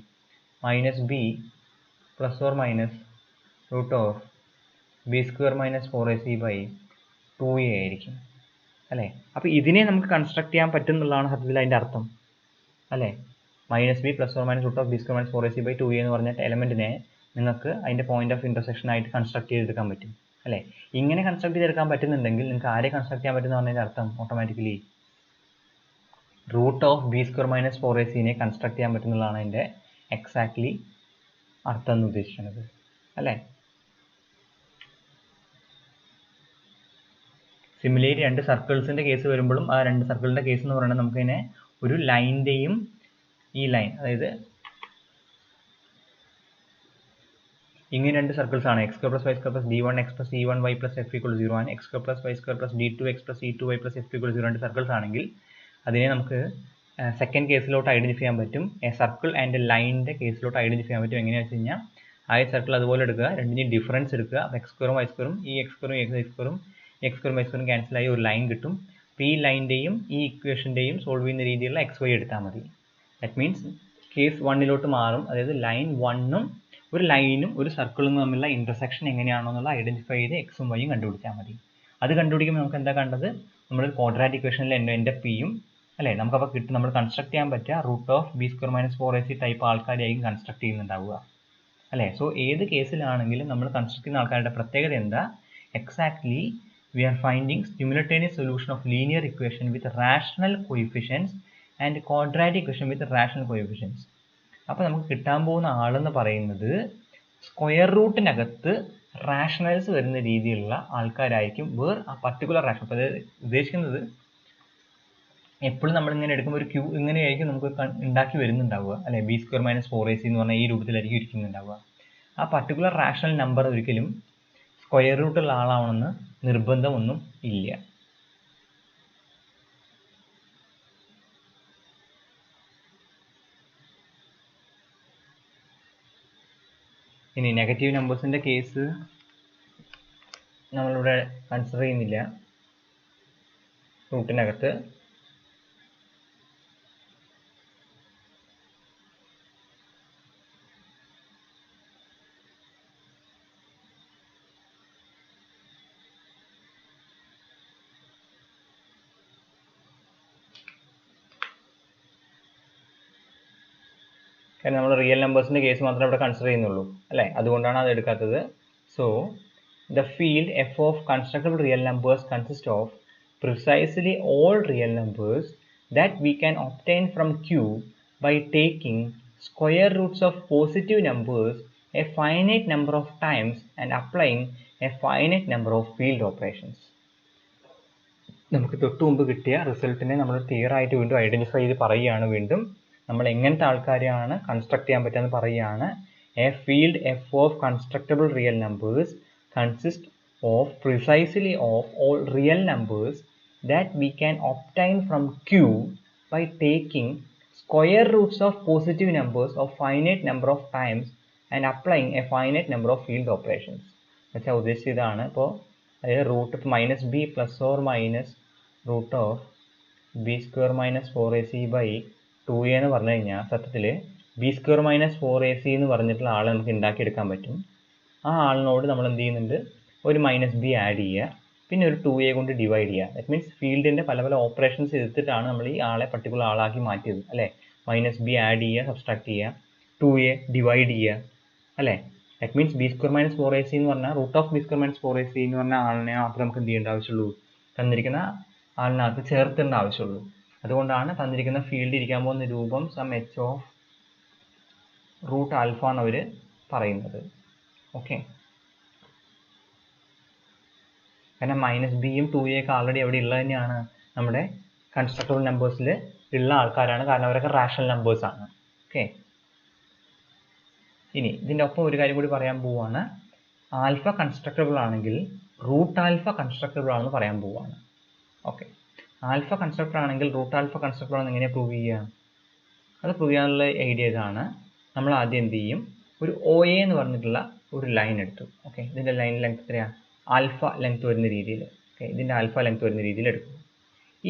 minus B plus or minus root of B square minus 4ac by 2a ആയിരിക്കും അല്ലേ. അപ്പോൾ ഇതിനെ നമുക്ക് കൺസ്ട്രക്ട് ചെയ്യാൻ പറ്റും എന്നുള്ളതാണ് സത്യത്തിൽ അതിൻ്റെ അർത്ഥം അല്ലേ. Minus B plus or minus root of B square minus 4ac by 2a എന്ന് പറഞ്ഞ എലമെൻറ്റിനെ നിങ്ങൾക്ക് അതിൻ്റെ പോയിന്റ് ഓഫ് ഇൻ്റർസെക്ഷൻ ആയിട്ട് കൺസ്ട്രക്ട് ചെയ്തെടുക്കാൻ പറ്റും അല്ലേ. ഇങ്ങനെ കൺസ്ട്രക്ട് ചെയ്തെടുക്കാൻ പറ്റുന്നുണ്ടെങ്കിൽ നിങ്ങൾക്ക് ആരെ കൺസ്ട്രക്ട് ചെയ്യാൻ പറ്റുന്ന പറഞ്ഞതിൻ്റെ അർത്ഥം automatically root of B square minus 4ac construct ചെയ്യാൻ പറ്റുന്നതാണ് അതിൻ്റെ എക്സാക്ട്ലി അർത്ഥം എന്ന് ഉദ്ദേശിക്കുന്നത് അല്ലേ. സിമിലർലി രണ്ട് സർക്കിൾസിൻ്റെ കേസ് വരുമ്പോഴും ആ രണ്ട് സർക്കിളിൻ്റെ കേസ് എന്ന് പറയുന്നത് നമുക്കതിനെ ഒരു ലൈനിൻ്റെയും ഈ ലൈൻ, അതായത് ഇങ്ങനെ രണ്ട് സർക്കിൾസ് ആണ് X square plus Y square plus d1 x plus e1 y plus f equal 0 ആണ് X square plus Y square plus d2 x plus e2 y plus f equal 0 രണ്ട് സർക്കിൾസ് ആണെങ്കിൽ അതിനെ നമുക്ക് second കേസിലോട്ട് identify ചെയ്യാൻ പറ്റും, A circle and ലൈനിൻ്റെ കേസിലോട്ട് identify ചെയ്യാൻ പറ്റും. എങ്ങനെയാണെന്ന് വെച്ച് കഴിഞ്ഞാൽ ആ സർക്കിൾ അതുപോലെ എടുക്കുക, രണ്ടിൻ്റെയും ഡിഫറൻസ് എടുക്കുക, അപ്പോൾ എക്സ് സ്ക്വയറും വൈ സ്ക്വയറും ഈ എക്സ് സ്ക്വയറും വൈ സ്ക്വയറും എക്സ് സ്ക്വയറും വൈ സ്ക്വയറും ക്യാൻസൽ ആയി ഒരു ലൈൻ കിട്ടും. അപ്പോൾ ഈ ലൈനിൻ്റെയും ഈ ഇക്വേഷൻ്റെയും സോൾവ് ചെയ്യുന്ന രീതിയിലുള്ള എക്സ് വൈ എടുത്താൽ മതി. ദാറ്റ് മീൻസ് കേസ് 1 മാറും, അതായത് ലൈൻ 1ഉം ഒരു ലൈനും ഒരു സർക്കിളും തമ്മിലുള്ള ഇൻ്റർസെക്ഷൻ എങ്ങനെയാണോ എന്നുള്ള ഐഡൻറ്റിഫൈ ചെയ്ത് എക്സും വൈയും കണ്ടുപിടിച്ചാൽ മതി. അത് കണ്ടുപിടിക്കുമ്പോൾ നമുക്ക് എന്താ കണ്ടത്, നമ്മൾ ക്വാഡ്രാറ്റിക് ഇക്വേഷനിൽ എൻ്റെ പിയും അല്ലേ നമുക്കപ്പോൾ കിട്ടും, നമ്മൾ കൺസ്ട്രക്ട് ചെയ്യാൻ പറ്റുക root of B square minus 4ac type ആൾക്കാരെയായിരിക്കും കൺസ്ട്രക്ട് ചെയ്യുന്നുണ്ടാവുക അല്ലേ. സോ ഏത് കേസിലാണെങ്കിലും നമ്മൾ കൺസ്ട്രക്ട് ചെയ്യുന്ന ആൾക്കാരുടെ പ്രത്യേകത എന്താ, exactly we are finding simultaneous solution of linear equation with rational coefficients and quadratic equation with rational coefficients. അപ്പോൾ നമുക്ക് കിട്ടാൻ പോകുന്ന ആളെന്ന് പറയുന്നത് സ്ക്വയർ റൂട്ടിനകത്ത് റാഷണൽസ് വരുന്ന രീതിയിലുള്ള ആൾക്കാരായിരിക്കും ആ പർട്ടിക്കുലർ റാഷണൽ. അപ്പോൾ അത് ഉദ്ദേശിക്കുന്നത് എപ്പോഴും നമ്മളിങ്ങനെ എടുക്കുമ്പോൾ ഒരു ക്യൂ ഇങ്ങനെയായിരിക്കും നമുക്ക് ഉണ്ടാക്കി വരുന്നുണ്ടാവുക അല്ലെ. ബി സ്ക്വയർ മൈനസ് 4ac എന്ന് പറഞ്ഞാൽ ഈ രൂപത്തിലായിരിക്കും ഇരിക്കുന്നുണ്ടാവുക. ആ പർട്ടിക്കുലർ റാഷണൽ നമ്പർ ഒരിക്കലും സ്ക്വയർ റൂട്ടുള്ള ആളാവണമെന്ന് നിർബന്ധമൊന്നും ഇല്ല. ഇനി നെഗറ്റീവ് നമ്പേഴ്സിൻ്റെ കേസ് നമ്മളിവിടെ കൺസിഡർ ചെയ്യുന്നില്ല. റൂട്ടിനകത്ത് കാരണം നമ്മൾ റിയൽ നമ്പേഴ്സിൻ്റെ കേസ് മാത്രമേ ഇവിടെ കൺസിഡർ ചെയ്യുന്നുള്ളൂ അല്ലേ, അതുകൊണ്ടാണ് അത് എടുക്കാത്തത്. So the field F of constructible real numbers consist of precisely all real numbers that we can obtain from Q by taking square roots of positive numbers a finite number of times and applying a finite number of field operations. നമുക്ക് തൊട്ട് മുമ്പ് കിട്ടിയ റിസൾട്ടിനെ നമ്മൾ clear ആയിട്ട് വീണ്ടും identify ചെയ്ത് പറയുകയാണ്. വീണ്ടും നമ്മൾ എങ്ങനത്തെ ആൾക്കാരെയാണ് കൺസ്ട്രക്ട് ചെയ്യാൻ പറ്റുമെന്ന് പറയുകയാണ്. A field F of constructible real numbers consist of precisely of all real numbers that we can obtain from Q by taking square roots of positive numbers of finite number of times and applying a finite number of field operations. വെച്ചാൽ ഉദ്ദേശിച്ചതാണ്. ഇപ്പോൾ അതായത് root ഇപ്പോൾ minus B plus or minus root of B square minus 4ac by 2a എന്ന് പറഞ്ഞു കഴിഞ്ഞാൽ സത്യത്തിൽ B square minus 4ac എന്ന് പറഞ്ഞിട്ടുള്ള ആളെ നമുക്ക് ഉണ്ടാക്കിയെടുക്കാൻ പറ്റും. ആ ആളിനോട് നമ്മൾ എന്ത് ചെയ്യുന്നുണ്ട്, ഒരു മൈനസ് ബി ആഡ് ചെയ്യുക, പിന്നെ ഒരു 2a കൊണ്ട് ഡിവൈഡ് ചെയ്യുക. ദാറ്റ് മീൻസ് ഫീൽഡിൻ്റെ പല പല ഓപ്പറേഷൻസ് എടുത്തിട്ടാണ് നമ്മൾ ഈ ആളെ പർട്ടിക്കുലർ ആളാക്കി മാറ്റിയത് അല്ലേ. മൈനസ് ബി ആഡ് ചെയ്യുക, സബ്സ്ട്രാക്ട് ചെയ്യുക, 2a ഡിവൈഡ് ചെയ്യുക അല്ലേ. That means B square minus 4ac എന്ന് പറഞ്ഞാൽ root of B square minus 4ac എന്ന് പറഞ്ഞ ആളിനെ മാത്രം നമുക്ക് എന്ത് ചെയ്യേണ്ട ആവശ്യമുള്ളൂ, തന്നിരിക്കുന്ന ആളിനകത്ത് ചേർത്തേണ്ട ആവശ്യമുള്ളൂ. അതുകൊണ്ടാണ് തന്നിരിക്കുന്ന ഫീൽഡ് ഇരിക്കാൻ പോകുന്ന രൂപം sum H of root alpha എന്നവർ പറയുന്നത്. ഓക്കെ, കാരണം മൈനസ് ബിയും 2a ഒക്കെ ആൾറെഡി അവിടെ ഉള്ളത് തന്നെയാണ് നമ്മുടെ കൺസ്ട്രക്റ്റബിൾ നമ്പേഴ്സിൽ ഉള്ള ആൾക്കാരാണ്, കാരണം അവരൊക്കെ റാഷണൽ നമ്പേഴ്സ് ആണ്. ഓക്കെ, ഇനി ഇതിൻ്റെ ഒപ്പം ഒരു കാര്യം കൂടി പറയാൻ പോവുകയാണ്. ആൽഫ കൺസ്ട്രക്റ്റബിൾ ആണെങ്കിൽ റൂട്ട് ആൽഫ കൺസ്ട്രക്റ്റബിൾ ആണെന്ന് പറയാൻ പോവുകയാണ്. ഓക്കെ, ആൽഫ കൺസ്ട്രക്റ്റർ ആണെങ്കിൽ റൂട്ട് ആൽഫ കൺസ്ട്രക്റ്റബിൾ ആണെന്ന് എങ്ങനെയാണ് പ്രൂവ് ചെയ്യുക? അത് പ്രൂവ് ചെയ്യാനുള്ള ഐഡിയ ഇതാണ്. നമ്മൾ ആദ്യം എന്ത് ചെയ്യും, ഒരു ഒ എ എന്ന് പറഞ്ഞിട്ടുള്ള ഒരു ലൈൻ എടുത്തു. ഓക്കെ, ഇതിൻ്റെ ലൈൻ ലെങ്ത് എത്രയാണ്? ആൽഫ ലെങ്ത് വരുന്ന രീതിയിൽ. ഓക്കെ, ഇതിൻ്റെ ആൽഫ ലെങ്ത് വരുന്ന രീതിയിൽ എടുക്കും.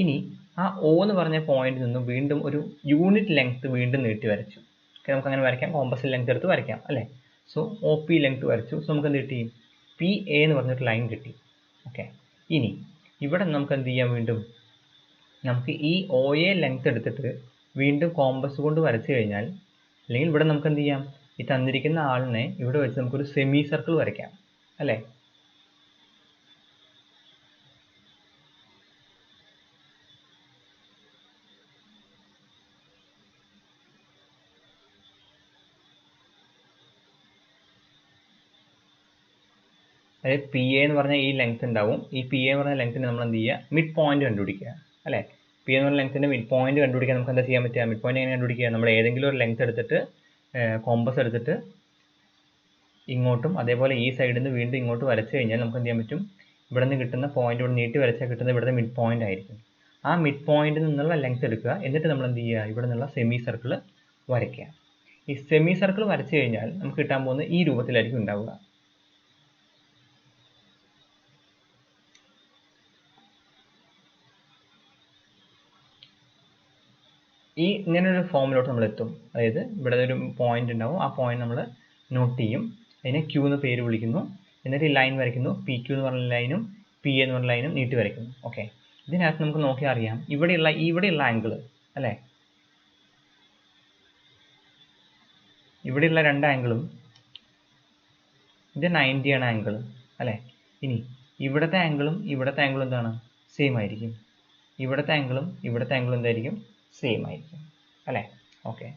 ഇനി ആ ഒ എന്ന് പറഞ്ഞ പോയിന്റിൽ നിന്നും വീണ്ടും ഒരു യൂണിറ്റ് ലെങ്ത് വീണ്ടും നീട്ടി വരച്ചു. ഓക്കെ, നമുക്ക് അങ്ങനെ വരയ്ക്കാം, കോമ്പസിൽ ലെങ്ത് എടുത്ത് വരയ്ക്കാം അല്ലേ. സോ ഒ പി ലെങ്ത് വരച്ചു. സോ നമുക്ക് എന്ത് കിട്ടി? പി എ എന്ന് പറഞ്ഞിട്ട് ലൈൻ കിട്ടി. ഓക്കെ, ഇനി ഇവിടെ നമുക്ക് എന്ത് ചെയ്യാം? വീണ്ടും നമുക്ക് ഈ ഒ എ ലെങ്ത് എടുത്തിട്ട് വീണ്ടും കോമ്പസ് കൊണ്ട് വരച്ചു കഴിഞ്ഞാൽ, അല്ലെങ്കിൽ ഇവിടെ നമുക്ക് എന്ത് ചെയ്യാം? ഈ തന്നിരിക്കുന്ന ആളിനെ ഇവിടെ വെച്ച് നമുക്കൊരു സെമി സർക്കിൾ വരയ്ക്കാം അല്ലേ. അതായത് പി എ എന്ന് പറഞ്ഞാൽ ഈ ലെങ്ത് ഉണ്ടാവും. ഈ പി എ എന്ന് പറഞ്ഞ ലെങ്ത്തിന് നമ്മൾ എന്ത് ചെയ്യുക? മിഡ് പോയിന്റ് കണ്ടുപിടിക്കുക അല്ലേ. പി എന്ന് പറഞ്ഞ ലെങ്ത്തിന്റെ മിഡ് പോയിന്റ് കണ്ടുപിടിക്കാൻ നമുക്ക് എന്താ ചെയ്യാൻ പറ്റുക? മിഡ് പോയിന്റ് എങ്ങനെ കണ്ടുപിടിക്കുക? നമ്മൾ ഏതെങ്കിലും ഒരു ലെങ്ത് എടുത്തിട്ട് കോമ്പസ് എടുത്തിട്ട് ഇങ്ങോട്ടും അതേപോലെ ഈ സൈഡിൽ നിന്ന് വീണ്ടും ഇങ്ങോട്ട് വരച്ചു കഴിഞ്ഞാൽ നമുക്ക് എന്ത് ചെയ്യാൻ പറ്റും? ഇവിടെ നിന്ന് കിട്ടുന്ന പോയിന്റ് ഇവിടെ നീട്ടി വരച്ചാൽ കിട്ടുന്നത് ഇവിടുത്തെ മിഡ് പോയിന്റ് ആയിരിക്കും. ആ മിഡ് പോയിന്റിൽ നിന്നുള്ള ലെങ്ത് എടുക്കുക, എന്നിട്ട് നമ്മൾ എന്ത് ചെയ്യുക? ഇവിടെ നിന്നുള്ള സെമി സർക്കിൾ വരയ്ക്കുക. ഈ സെമി സർക്കിൾ വരച്ചു കഴിഞ്ഞാൽ നമുക്ക് കിട്ടാൻ പോകുന്നത് ഈ രൂപത്തിലായിരിക്കും ഉണ്ടാവുക. ഈ ഇങ്ങനൊരു ഫോമിലോട്ട് നമ്മൾ എത്തും. അതായത് ഇവിടെ ഒരു പോയിന്റ് ഉണ്ടാവും, ആ പോയിന്റ് നമ്മൾ നോട്ട് ചെയ്യും, അതിനെ ക്യൂ എന്ന് പേര് വിളിക്കുന്നു. എന്നിട്ട് ഈ ലൈൻ വരയ്ക്കുന്നു, പി ക്യൂ എന്ന് പറഞ്ഞ ലൈനും പി എന്ന് പറഞ്ഞ ലൈനും നീട്ടി വരയ്ക്കുന്നു. ഓക്കെ, ഇതിനകത്ത് നമുക്ക് നോക്കിയാൽ അറിയാം, ഇവിടെയുള്ള ആംഗിൾ അല്ലേ, ഇവിടെയുള്ള രണ്ട് ആംഗിളും ഇത് 90 ആണ് ആംഗിൾ അല്ലേ. ഇനി ഇവിടുത്തെ ആംഗിളും ഇവിടുത്തെ ആംഗിളും എന്താണ്? സെയിം ആയിരിക്കും. ഇവിടുത്തെ ആംഗിളും ഇവിടുത്തെ ആംഗിളും എന്തായിരിക്കും? സെയിം ആയിരിക്കും അല്ലേ. ഓക്കെ,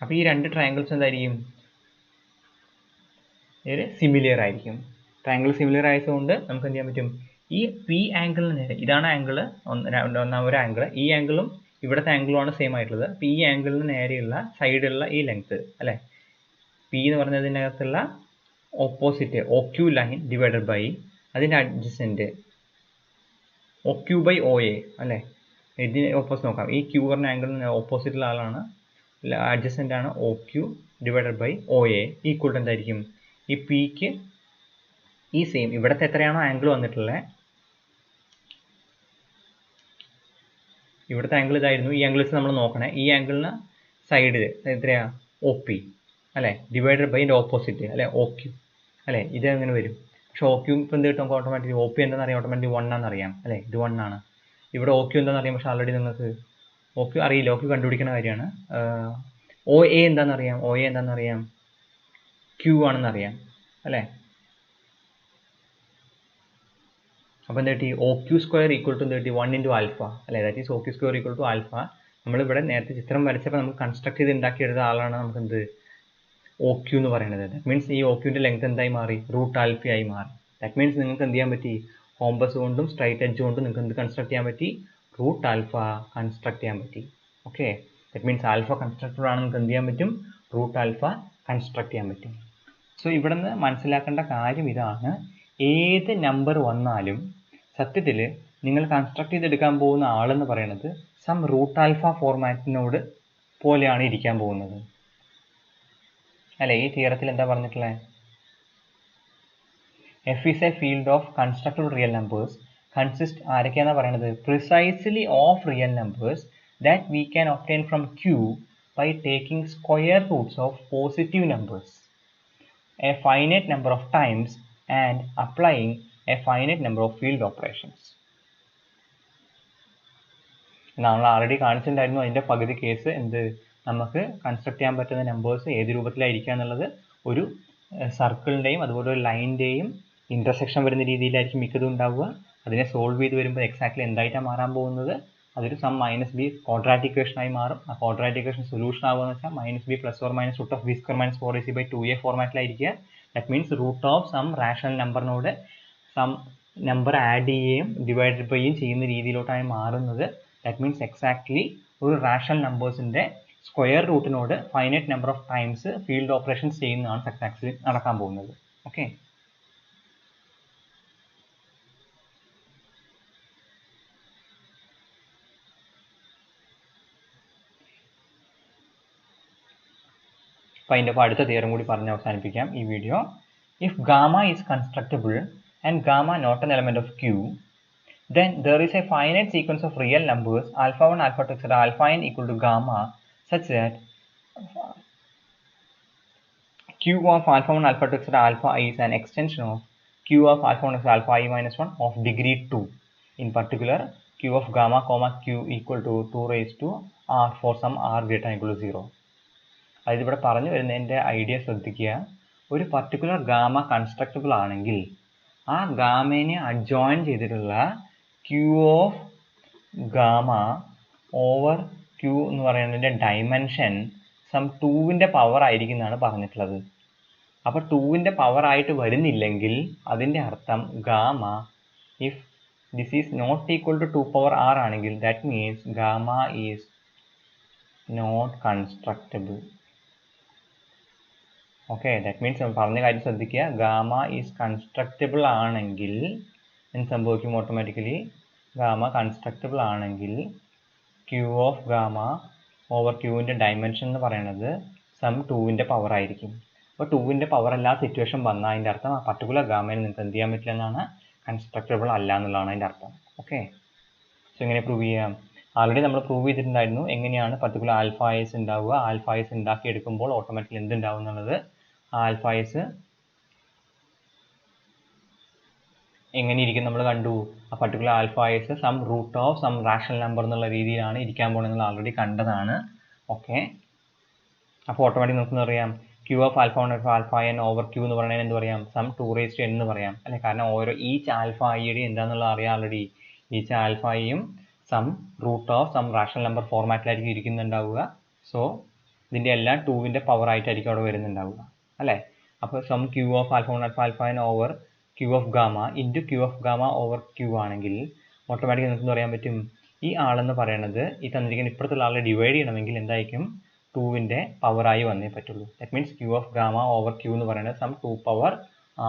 അപ്പോൾ ഈ രണ്ട് ട്രയാങ്കിൾസ് എന്തായിരിക്കും? സിമിലർ ആയിരിക്കും. ട്രയാങ്കിൾ സിമിലർ ആയതുകൊണ്ട് നമുക്ക് എന്ത് ചെയ്യാൻ പറ്റും? ഈ പി ആംഗിളിന് നേരെ, ഇതാണ് ആംഗിൾ, ഒന്നാമൊരു ആംഗിൾ, ഈ ആംഗിളും ഇവിടുത്തെ ആംഗിളുമാണ് സെയിം ആയിട്ടുള്ളത്. അപ്പോൾ ഈ ആംഗിളിന് നേരെയുള്ള സൈഡിലുള്ള ഈ ലെങ്ത് അല്ലേ, പി എന്ന് പറഞ്ഞതിനകത്തുള്ള opposite O Q line divided by അതിൻ്റെ adjacent O Q by O A അല്ലേ. ഇതിന് ഓപ്പോസിറ്റ് നോക്കാം. ഈ ക്യൂ പറഞ്ഞ ആംഗിളിന് ഓപ്പോസിറ്റുള്ള ആളാണ്, അഡ്ജസൻ്റ് ആണ് O Q divided by O A equal to എന്തായിരിക്കും? ഈ പിക്ക് ഈ സെയിം ഇവിടുത്തെ എത്രയാണോ ആംഗിൾ വന്നിട്ടുള്ളത്, ഇവിടുത്തെ ആംഗിൾ ഇതായിരുന്നു, ഈ ആംഗിൾ വെച്ച് നമ്മൾ നോക്കണേ. ഈ ആംഗിളിന് സൈഡിൽ എത്രയാ? ഒ പി അല്ലേ, ഡിവൈഡഡ് ബൈ ഇതിൻ്റെ ഓപ്പോസിറ്റ് അല്ലേ, ഒ ക്യൂ അല്ലേ. ഇത് എങ്ങനെ വരും? പക്ഷേ ഒ ക്യൂ ഇപ്പം എന്ത് കിട്ടും? നമുക്ക് ഓട്ടോമാറ്റിക് ഒ പി എന്താണെന്ന് അറിയാം, ഓട്ടോമാറ്റിക് 1 ആണെന്ന് അറിയാം അല്ലേ. ഇത് 1 ആണ്. ഇവിടെ ഒ ക്യൂ എന്താണെന്ന് അറിയാം, പക്ഷേ ആൾറെഡി നിങ്ങൾക്ക് ഒ ക്യൂ അറിയില്ല. ഒ ക്യൂ കണ്ടുപിടിക്കുന്ന കാര്യമാണ്. ഒ എ എന്താണെന്ന് അറിയാം, ഒ എ എന്താണെന്ന് അറിയാം, ക്യൂ ആണെന്ന് അറിയാം അല്ലേ. അപ്പോൾ എന്താ കിട്ടി? O Q square equal to എന്താ കിട്ടി? 1 ഇൻറ്റു ആൽഫ അല്ലേ. That is O Q square equal to alpha. നമ്മളിവിടെ നേരത്തെ ചിത്രം വരച്ചപ്പോൾ നമുക്ക് കൺസ്ട്രക്ട് ചെയ്ത് ഉണ്ടാക്കിയെടുത്ത ആളാണ് നമുക്ക് എന്ത് ഒ ക്യൂ എന്ന് പറയുന്നത്. ദാറ്റ് മീൻസ് ഈ ഒ ക്യൂവിൻ്റെ ലെങ്ത് എന്തായി മാറി? റൂട്ട് ആൽഫ ആയി മാറി. ദാറ്റ് മീൻസ് നിങ്ങൾക്ക് എന്ത് ചെയ്യാൻ പറ്റി? കോമ്പസ് കൊണ്ടും സ്ട്രൈറ്റ് എഡ്ജ് കൊണ്ടും നിങ്ങൾക്ക് എന്ത് കൺസ്ട്രക്ട് ചെയ്യാൻ പറ്റി? റൂട്ട് ആൽഫ കൺസ്ട്രക്ട് ചെയ്യാൻ പറ്റി. Okay, that means alpha constructor ആണ്, നിങ്ങൾക്ക് എന്ത് ചെയ്യാൻ പറ്റും? റൂട്ട് ആൽഫ കൺസ്ട്രക്ട് ചെയ്യാൻ പറ്റും. സോ ഇവിടെ നിന്ന് മനസ്സിലാക്കേണ്ട കാര്യം ഇതാണ്, ഏത് നമ്പർ വന്നാലും സത്യത്തിൽ നിങ്ങൾ കൺസ്ട്രക്ട് ചെയ്തെടുക്കാൻ പോകുന്ന ആളെന്ന് പറയുന്നത് സം റൂട്ട് ആൽഫ ഫോർമാറ്റിനോട് പോലെയാണ് ഇരിക്കാൻ പോകുന്നത് അല്ലേ. ഈ തിയറത്തിൽ എന്താ പറഞ്ഞിട്ടുള്ളത്? F is a field of constructed real numbers consist ആരൊക്കെയാണെന്ന് പറയുന്നത്? Precisely of real numbers that we can obtain from Q by taking square roots of positive numbers a finite number of times and applying a finite number of field operations. നമ്മൾ already കാണിച്ചിട്ടുണ്ടായിരുന്നു അതിൻ്റെ പകുതി case. എന്ത്? നമുക്ക് construct ചെയ്യാൻ പറ്റുന്ന numbers ഏത് രൂപത്തിലായിരിക്കുക എന്നുള്ളത് ഒരു സർക്കിളിൻ്റെയും അതുപോലെ ഒരു ലൈനിൻ്റെയും ഇൻ്റർസെക്ഷൻ വരുന്ന രീതിയിലായിരിക്കും മിക്കതും ഉണ്ടാവുക. അതിനെ സോൾവ് ചെയ്ത് വരുമ്പോൾ എക്സാക്ട്ലി എന്തായിട്ടാണ് മാറാൻ പോകുന്നത്? അതൊരു സം മൈനസ് ബി ക്വാഡ്രാറ്റിക് ഇക്വേഷനായി മാറും. ആ ക്വാഡ്രാറ്റിക് ഇക്വേഷൻ സൊല്യൂഷൻ ആവുകയെന്ന് വെച്ചാൽ minus B plus or minus root of B square minus 4ac/2a ഫോർമാറ്റിലായിരിക്കുക. That means root of some rational നമ്പറിനോട് സം നമ്പർ ആഡ് ചെയ്യുകയും ഡിവൈഡ് ചെയ്യുകയും ചെയ്യുന്ന രീതിയിലോട്ടാണ് മാറുന്നത്. ദാറ്റ് മീൻസ് എക്സാക്ട്ലി ഒരു റാഷണൽ നമ്പേഴ്സിൻ്റെ സ്ക്വയർ റൂട്ടിനോട് finite number of times field operations ചെയ്യുന്നതാണ് സക്സസ്ഫുള്ളി നടക്കാൻ പോകുന്നത്. ഓക്കെ, അപ്പോൾ അതിൻ്റെ അടുത്ത തിയറം കൂടി പറഞ്ഞ് അവസാനിപ്പിക്കാം ഈ video. If gamma is constructible and gamma not an element of Q, then there is a finite sequence of real numbers alpha 1, alpha 2, etc. alpha n equal to gamma such that Q of alpha 1, alpha 2, etc. alpha I is an extension of Q of alpha 1, alpha I minus 1 of degree 2. In particular, Q of gamma comma Q equal to 2 raised to R for some R greater than equal to 0. അതായത് ഇവിടെ പറഞ്ഞു വരുന്നതിൻ്റെ idea ശ്രദ്ധിക്കുക. ഒരു particular gamma constructible ആണെങ്കിൽ ആ ഗാമേനെ adjoin ചെയ്തിട്ടുള്ള Q of gamma over Q എന്ന് പറയുന്നതിൻ്റെ ഡയമെൻഷൻ സം 2ൻ്റെ പവർ ആയിരിക്കും എന്നാണ് പറഞ്ഞിട്ടുള്ളത്. അപ്പോൾ 2ൻ്റെ പവർ ആയിട്ട് വരുന്നില്ലെങ്കിൽ അതിൻ്റെ അർത്ഥം gamma if this is not equal to 2 power R ആണെങ്കിൽ that means gamma is not constructible. Okay, that means പറഞ്ഞ കാര്യം ശ്രദ്ധിക്കുക. ഗാമ ഈസ് കൺസ്ട്രക്റ്റബിൾ ആണെങ്കിൽ എന്ത് സംഭവിക്കും? ഓട്ടോമാറ്റിക്കലി ഗാമ കൺസ്ട്രക്റ്റബിൾ ആണെങ്കിൽ Q ഓഫ് ഗാമ ഓവർ Qൻ്റെ ഡയമെൻഷൻ എന്ന് പറയുന്നത് സം 2ൻ്റെ പവർ ആയിരിക്കും. അപ്പോൾ 2ൻ്റെ പവർ എല്ലാ സിറ്റുവേഷൻ വന്നാൽ അതിൻ്റെ അർത്ഥം ആ പർട്ടിക്കുലർ ഗാമയിൽ നിങ്ങൾക്ക് എന്ത് ചെയ്യാൻ പറ്റില്ല എന്നാണ്, കൺസ്ട്രക്റ്റബിൾ അല്ല എന്നുള്ളതാണ് അതിൻ്റെ അർത്ഥം. ഓക്കെ, സോ എങ്ങനെ പ്രൂവ് ചെയ്യാം? ആൾറെഡി നമ്മൾ പ്രൂവ് ചെയ്തിട്ടുണ്ടായിരുന്നു എങ്ങനെയാണ് പർട്ടിക്കുലർ ആൽഫ ഐസ് ഉണ്ടാവുക. ആൽഫ ഐസ് ഉണ്ടാക്കിയെടുക്കുമ്പോൾ ഓട്ടോമാറ്റിക്കലി എന്തുണ്ടാവും എന്നുള്ളത്. ആൽഫ ഐസ് എങ്ങനെ ഇരിക്കും നമ്മൾ കണ്ടു. ആ particular alpha i's sum root of some rational number എന്നുള്ള രീതിയിലാണ് ഇരിക്കാൻ പോകുന്നത് നമ്മൾ ആൾറെഡി കണ്ടതാണ്. ഓക്കെ, അപ്പോൾ ഓട്ടോമാറ്റിക് നമുക്ക് അറിയാം Q of alpha 1 alpha n over Q എന്ന് പറയുന്നത് എന്ത് പറയാം? സം 2 raised to n എന്ന് പറയാം അല്ലെ. കാരണം ഓരോ ഈച്ച് ആൽഫ ഐയുടെ എന്താണെന്നുള്ളത് അറിയാം ആൾറെഡി. ഈച്ച് ആൽഫ ഐയും some root of some rational number ഫോർമാറ്റിലായിരിക്കും ഇരിക്കുന്നുണ്ടാവുക. സോ ഇതിൻ്റെ എല്ലാം 2ൻ്റെ പവർ ആയിട്ടായിരിക്കും അവിടെ വരുന്നുണ്ടാവുക അല്ലേ. അപ്പോൾ some Q of alpha 1 alpha n over Q of gamma into Q of gamma over Q ആണെങ്കിൽ ഓട്ടോമാറ്റിക്കലി നമുക്ക് പറയാൻ പറ്റും ഈ ആളെന്ന് പറയുന്നത് ഈ തന്നിരിക്കുന്ന ഇപ്പുറത്തുള്ള ആളെ ഡിവൈഡ് ചെയ്യണമെങ്കിൽ എന്തായിരിക്കും? 2ൻ്റെ പവറായി വന്നേ പറ്റുള്ളൂ. That means Q of gamma over Q എന്ന് പറയുന്നത് സം 2 പവർ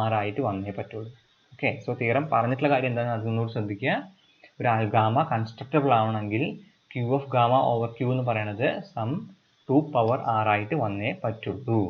R ആയിട്ട് വന്നേ പറ്റുള്ളൂ. ഓക്കെ, സോ തിയറം പറഞ്ഞിട്ടുള്ള കാര്യം എന്താണെന്ന് അതൊന്നുകൂടി ശ്രദ്ധിക്കുക. ഒരു ഗാമ കൺസ്ട്രക്റ്റബിൾ ആവണമെങ്കിൽ Q of gamma over Q എന്ന് പറയുന്നത് സം 2 പവർ R ആയിട്ട് വന്നേ പറ്റുള്ളൂ.